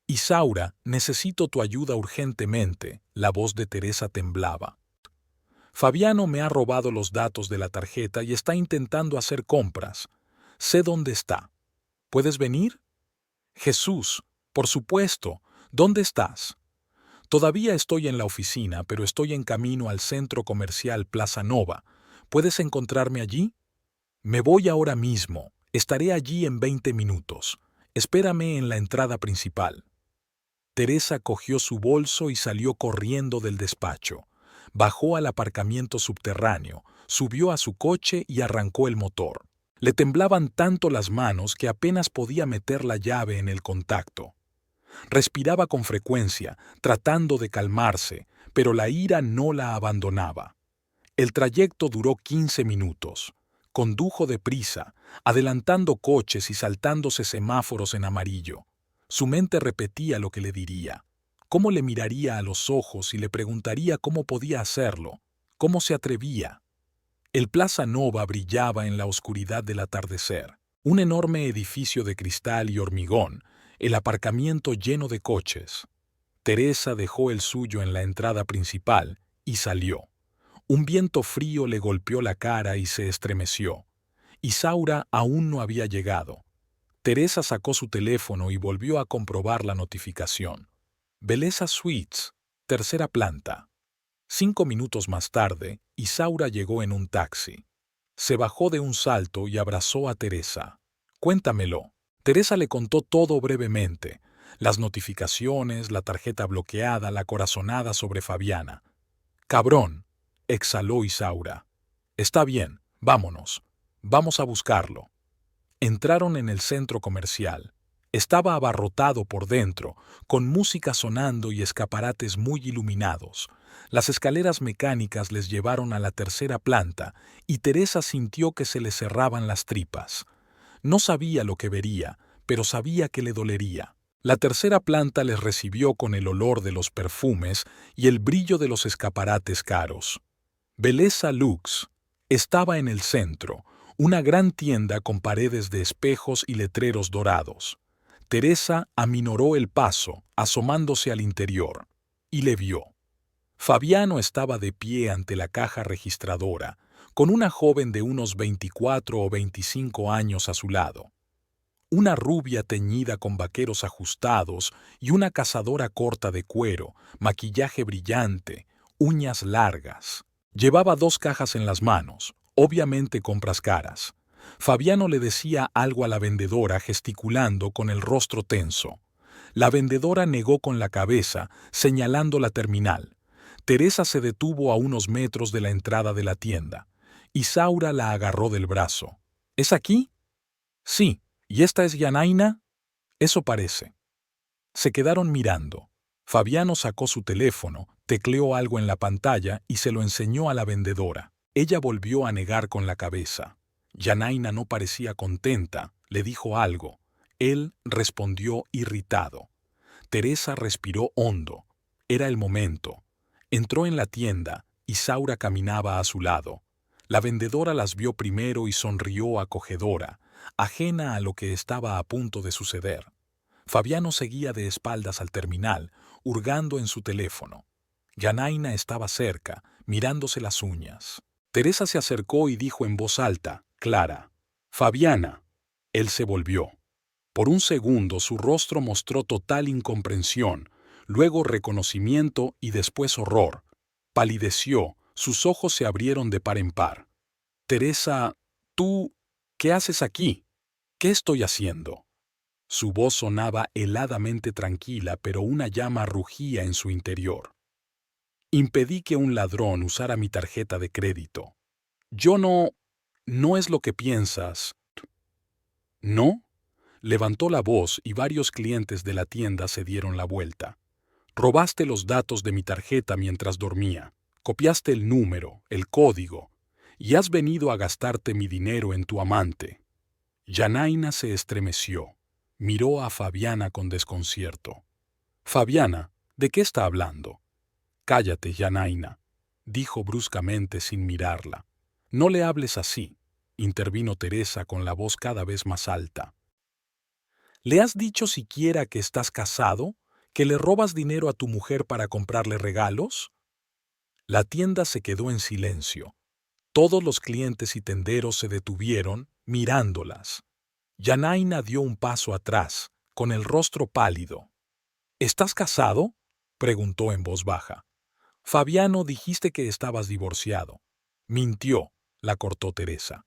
Speaker 1: «Isaura, necesito tu ayuda urgentemente», la voz de Teresa temblaba. «Fabiano me ha robado los datos de la tarjeta y está intentando hacer compras. Sé dónde está. ¿Puedes venir?» «Jesús, por supuesto. ¿Dónde estás?» «Todavía estoy en la oficina, pero estoy en camino al centro comercial Plaza Nova. ¿Puedes encontrarme allí?» «Me voy ahora mismo. Estaré allí en 20 minutos. Espérame en la entrada principal». Teresa cogió su bolso y salió corriendo del despacho. Bajó al aparcamiento subterráneo, subió a su coche y arrancó el motor. Le temblaban tanto las manos que apenas podía meter la llave en el contacto. Respiraba con frecuencia, tratando de calmarse, pero la ira no la abandonaba. El trayecto duró 15 minutos. Condujo deprisa, adelantando coches y saltándose semáforos en amarillo. Su mente repetía lo que le diría. ¿Cómo le miraría a los ojos y le preguntaría cómo podía hacerlo? ¿Cómo se atrevía? El Plaza Nova brillaba en la oscuridad del atardecer. Un enorme edificio de cristal y hormigón, el aparcamiento lleno de coches. Teresa dejó el suyo en la entrada principal y salió. Un viento frío le golpeó la cara y se estremeció. Isaura aún no había llegado. Teresa sacó su teléfono y volvió a comprobar la notificación. Belleza Suites, tercera planta. 5 minutos más tarde, Isaura llegó en un taxi. Se bajó de un salto y abrazó a Teresa. «Cuéntamelo». Teresa le contó todo brevemente. Las notificaciones, la tarjeta bloqueada, la corazonada sobre Fabiana. «Cabrón», exhaló Isaura. «Está bien, vámonos. Vamos a buscarlo». Entraron en el centro comercial. Estaba abarrotado por dentro, con música sonando y escaparates muy iluminados. Las escaleras mecánicas les llevaron a la tercera planta y Teresa sintió que se le cerraban las tripas. No sabía lo que vería, pero sabía que le dolería. La tercera planta les recibió con el olor de los perfumes y el brillo de los escaparates caros. Belleza Lux estaba en el centro, una gran tienda con paredes de espejos y letreros dorados. Teresa aminoró el paso, asomándose al interior, y le vio. Fabiano estaba de pie ante la caja registradora, con una joven de unos 24 o 25 años a su lado. Una rubia teñida con vaqueros ajustados y una cazadora corta de cuero, maquillaje brillante, uñas largas. Llevaba 2 cajas en las manos, obviamente compras caras. Fabiano le decía algo a la vendedora gesticulando con el rostro tenso. La vendedora negó con la cabeza, señalando la terminal. Teresa se detuvo a unos metros de la entrada de la tienda. Isaura la agarró del brazo. ¿Es aquí? Sí. ¿Y esta es Yanaina? Eso parece. Se quedaron mirando. Fabiano sacó su teléfono, tecleó algo en la pantalla y se lo enseñó a la vendedora. Ella volvió a negar con la cabeza. Yanaina no parecía contenta, le dijo algo. Él respondió irritado. Teresa respiró hondo. Era el momento. Entró en la tienda y Isaura caminaba a su lado. La vendedora las vio primero y sonrió acogedora, ajena a lo que estaba a punto de suceder. Fabiano seguía de espaldas al terminal, hurgando en su teléfono. Yanaina estaba cerca, mirándose las uñas. Teresa se acercó y dijo en voz alta, clara, «Fabiana». Él se volvió. Por un segundo su rostro mostró total incomprensión, luego reconocimiento y después horror. Palideció, sus ojos se abrieron de par en par. «Teresa, tú, ¿qué haces aquí? ¿Qué estoy haciendo?» Su voz sonaba heladamente tranquila, pero una llama rugía en su interior. «Impedí que un ladrón usara mi tarjeta de crédito. Yo no... no es lo que piensas». «¿No?» Levantó la voz y varios clientes de la tienda se dieron la vuelta. «Robaste los datos de mi tarjeta mientras dormía. Copiaste el número, el código, y has venido a gastarte mi dinero en tu amante». Yanaina se estremeció. Miró a Fabiana con desconcierto. «Fabiana, ¿de qué está hablando?» «Cállate, Yanaina», dijo bruscamente sin mirarla. «No le hables así», intervino Teresa con la voz cada vez más alta. «¿Le has dicho siquiera que estás casado? ¿Que le robas dinero a tu mujer para comprarle regalos?» La tienda se quedó en silencio. Todos los clientes y tenderos se detuvieron, mirándolas. Yanaina dio un paso atrás, con el rostro pálido. «¿Estás casado?», preguntó en voz baja. «Fabiano, dijiste que estabas divorciado». «Mintió», la cortó Teresa.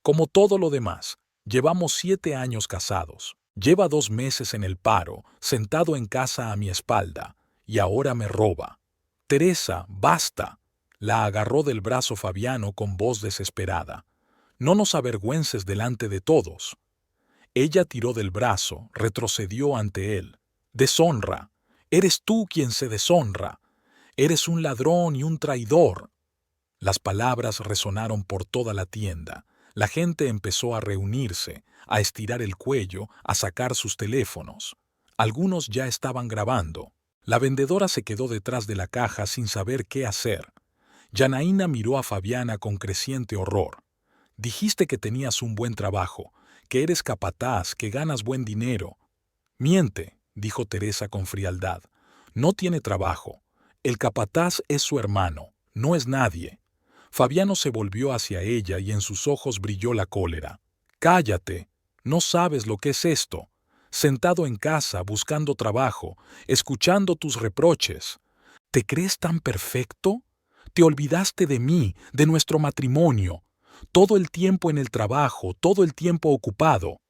Speaker 1: «Como todo lo demás, llevamos 7 años casados. Lleva 2 meses en el paro, sentado en casa a mi espalda, y ahora me roba. Teresa, basta. La agarró del brazo Fabiano con voz desesperada. No nos avergüences delante de todos. Ella tiró del brazo, retrocedió ante él. Deshonra. Eres tú quien se deshonra. Eres un ladrón y un traidor. Las palabras resonaron por toda la tienda. La gente empezó a reunirse, a estirar el cuello, a sacar sus teléfonos. Algunos ya estaban grabando. La vendedora se quedó detrás de la caja sin saber qué hacer. Yanaína miró a Fabiana con creciente horror. Dijiste que tenías un buen trabajo, que eres capataz, que ganas buen dinero. Miente, dijo Teresa con frialdad. No tiene trabajo. El capataz es su hermano, no es nadie. Fabiano se volvió hacia ella y en sus ojos brilló la cólera. Cállate, no sabes lo que es esto. Sentado en casa, buscando trabajo, escuchando tus reproches. ¿Te crees tan perfecto? Te olvidaste de mí, de nuestro matrimonio. Todo el tiempo en el trabajo, todo el tiempo ocupado.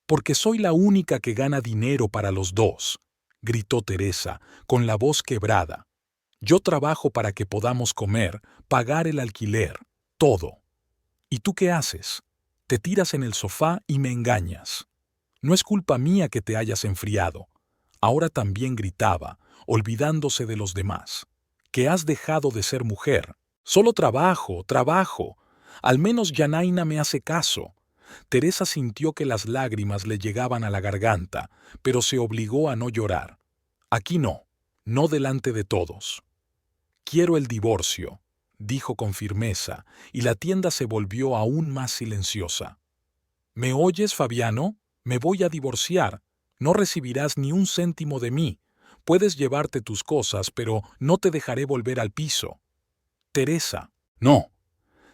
Speaker 1: Porque soy la única que gana dinero para los dos, gritó Teresa, con la voz quebrada. Yo trabajo para que podamos comer, pagar el alquiler, todo. ¿Y tú qué haces? Te tiras en el sofá y me engañas. No es culpa mía que te hayas enfriado. Ahora también gritaba, olvidándose de los demás. Que has dejado de ser mujer. Solo trabajo, trabajo. Al menos Yanaína me hace caso. Teresa sintió que las lágrimas le llegaban a la garganta, pero se obligó a no llorar. Aquí no, no delante de todos. Quiero el divorcio, dijo con firmeza, y la tienda se volvió aún más silenciosa. ¿Me oyes, Fabiano? Me voy a divorciar. No recibirás ni un céntimo de mí. Puedes llevarte tus cosas, pero no te dejaré volver al piso. Teresa, no.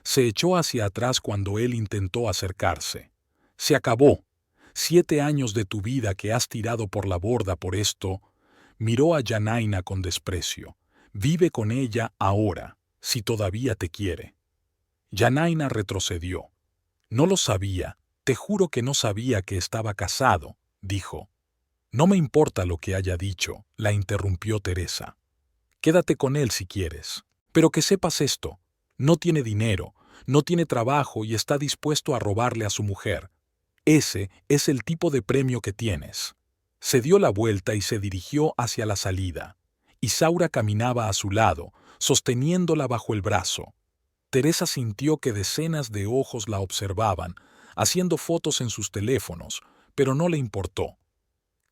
Speaker 1: Se echó hacia atrás cuando él intentó acercarse. Se acabó. 7 años de tu vida que has tirado por la borda por esto. Miró a Yanaína con desprecio. Vive con ella ahora, si todavía te quiere. Yanaína retrocedió. No lo sabía, te juro que no sabía que estaba casado, dijo. No me importa lo que haya dicho, la interrumpió Teresa. Quédate con él si quieres. Pero que sepas esto, no tiene dinero, no tiene trabajo y está dispuesto a robarle a su mujer. Ese es el tipo de premio que tienes. Se dio la vuelta y se dirigió hacia la salida. Isaura caminaba a su lado, sosteniéndola bajo el brazo. Teresa sintió que decenas de ojos la observaban, haciendo fotos en sus teléfonos, pero no le importó.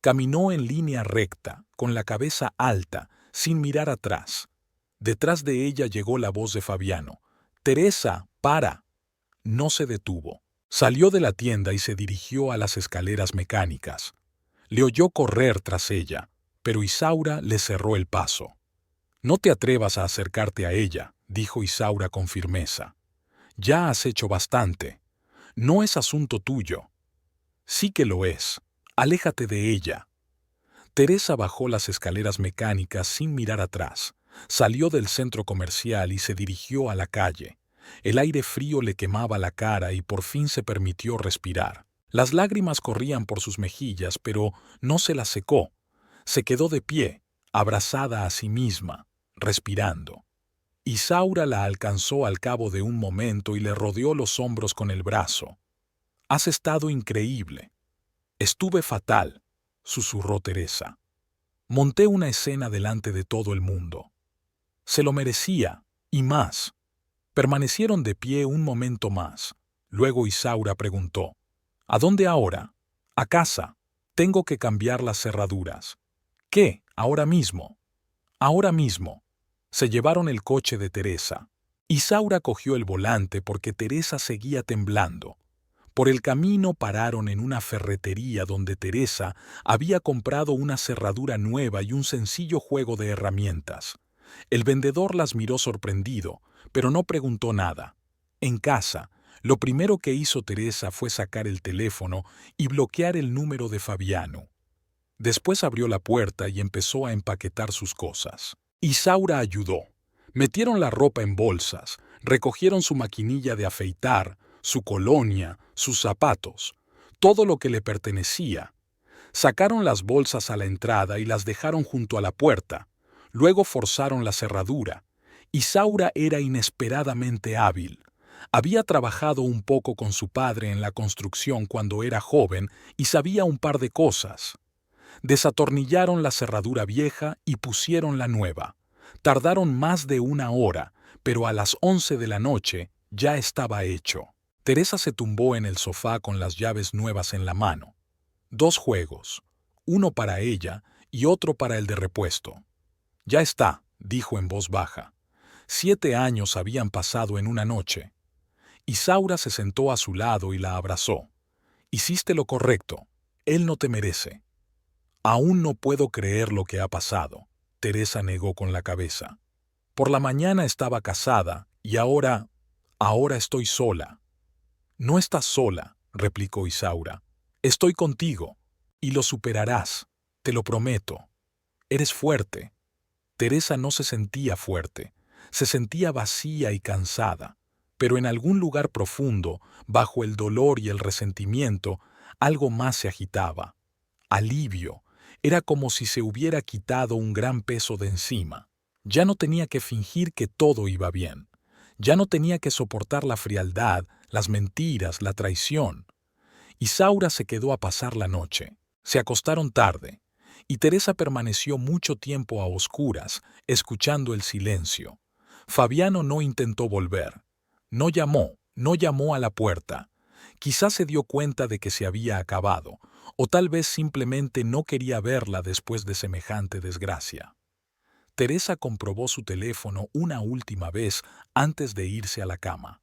Speaker 1: Caminó en línea recta, con la cabeza alta, sin mirar atrás. Detrás de ella llegó la voz de Fabiano. «Teresa, para». No se detuvo. Salió de la tienda y se dirigió a las escaleras mecánicas. Le oyó correr tras ella, pero Isaura le cerró el paso. «No te atrevas a acercarte a ella», dijo Isaura con firmeza. «Ya has hecho bastante. No es asunto tuyo». «Sí que lo es. Aléjate de ella». Teresa bajó las escaleras mecánicas sin mirar atrás. Salió del centro comercial y se dirigió a la calle. El aire frío le quemaba la cara y por fin se permitió respirar. Las lágrimas corrían por sus mejillas, pero no se las secó. Se quedó de pie, abrazada a sí misma, respirando. Isaura la alcanzó al cabo de un momento y le rodeó los hombros con el brazo. «Has estado increíble». «Estuve fatal», susurró Teresa. «Monté una escena delante de todo el mundo». Se lo merecía, y más. Permanecieron de pie un momento más. Luego Isaura preguntó, «¿A dónde ahora?» «A casa. Tengo que cambiar las cerraduras». «¿Qué? ¿Ahora mismo?» «Ahora mismo». Se llevaron el coche de Teresa. Isaura cogió el volante porque Teresa seguía temblando. Por el camino pararon en una ferretería donde Teresa había comprado una cerradura nueva y un sencillo juego de herramientas. El vendedor las miró sorprendido, pero no preguntó nada. En casa, lo primero que hizo Teresa fue sacar el teléfono y bloquear el número de Fabiano. Después abrió la puerta y empezó a empaquetar sus cosas. Isaura ayudó. Metieron la ropa en bolsas, recogieron su maquinilla de afeitar, su colonia, sus zapatos, todo lo que le pertenecía. Sacaron las bolsas a la entrada y las dejaron junto a la puerta. Luego forzaron la cerradura. Isaura era inesperadamente hábil. Había trabajado un poco con su padre en la construcción cuando era joven y sabía un par de cosas. Desatornillaron la cerradura vieja y pusieron la nueva. Tardaron más de 1 hora, pero a las 11 de la noche ya estaba hecho. Teresa se tumbó en el sofá con las llaves nuevas en la mano. 2 juegos, uno para ella y otro para el de repuesto. Ya está, dijo en voz baja. 7 años habían pasado en una noche. Isaura se sentó a su lado y la abrazó. Hiciste lo correcto. Él no te merece. Aún no puedo creer lo que ha pasado, Teresa negó con la cabeza. Por la mañana estaba casada y ahora estoy sola. No estás sola, replicó Isaura. Estoy contigo, y lo superarás, te lo prometo. Eres fuerte. Teresa no se sentía fuerte, se sentía vacía y cansada, pero en algún lugar profundo, bajo el dolor y el resentimiento, algo más se agitaba. Alivio. Era como si se hubiera quitado un gran peso de encima. Ya no tenía que fingir que todo iba bien. Ya no tenía que soportar la frialdad, las mentiras, la traición. Isaura se quedó a pasar la noche. Se acostaron tarde, y Teresa permaneció mucho tiempo a oscuras, escuchando el silencio. Fabiano no intentó volver. No llamó a la puerta. Quizás se dio cuenta de que se había acabado, o tal vez simplemente no quería verla después de semejante desgracia. Teresa comprobó su teléfono una última vez antes de irse a la cama.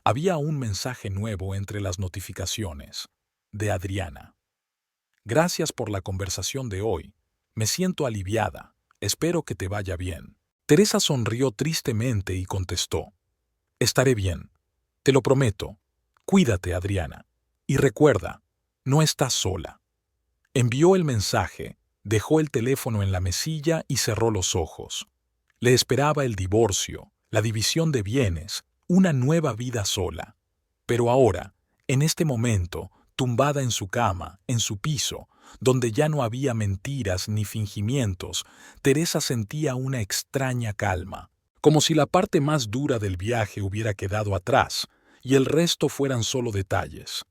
Speaker 1: Había un mensaje nuevo entre las notificaciones. De Adriana. Gracias por la conversación de hoy. Me siento aliviada. Espero que te vaya bien. Teresa sonrió tristemente y contestó. Estaré bien. Te lo prometo. Cuídate, Adriana. Y recuerda, no estás sola. Envió el mensaje, dejó el teléfono en la mesilla y cerró los ojos. Le esperaba el divorcio, la división de bienes, una nueva vida sola. Pero ahora, en este momento, tumbada en su cama, en su piso, donde ya no había mentiras ni fingimientos, Teresa sentía una extraña calma, como si la parte más dura del viaje hubiera quedado atrás y el resto fueran solo detalles.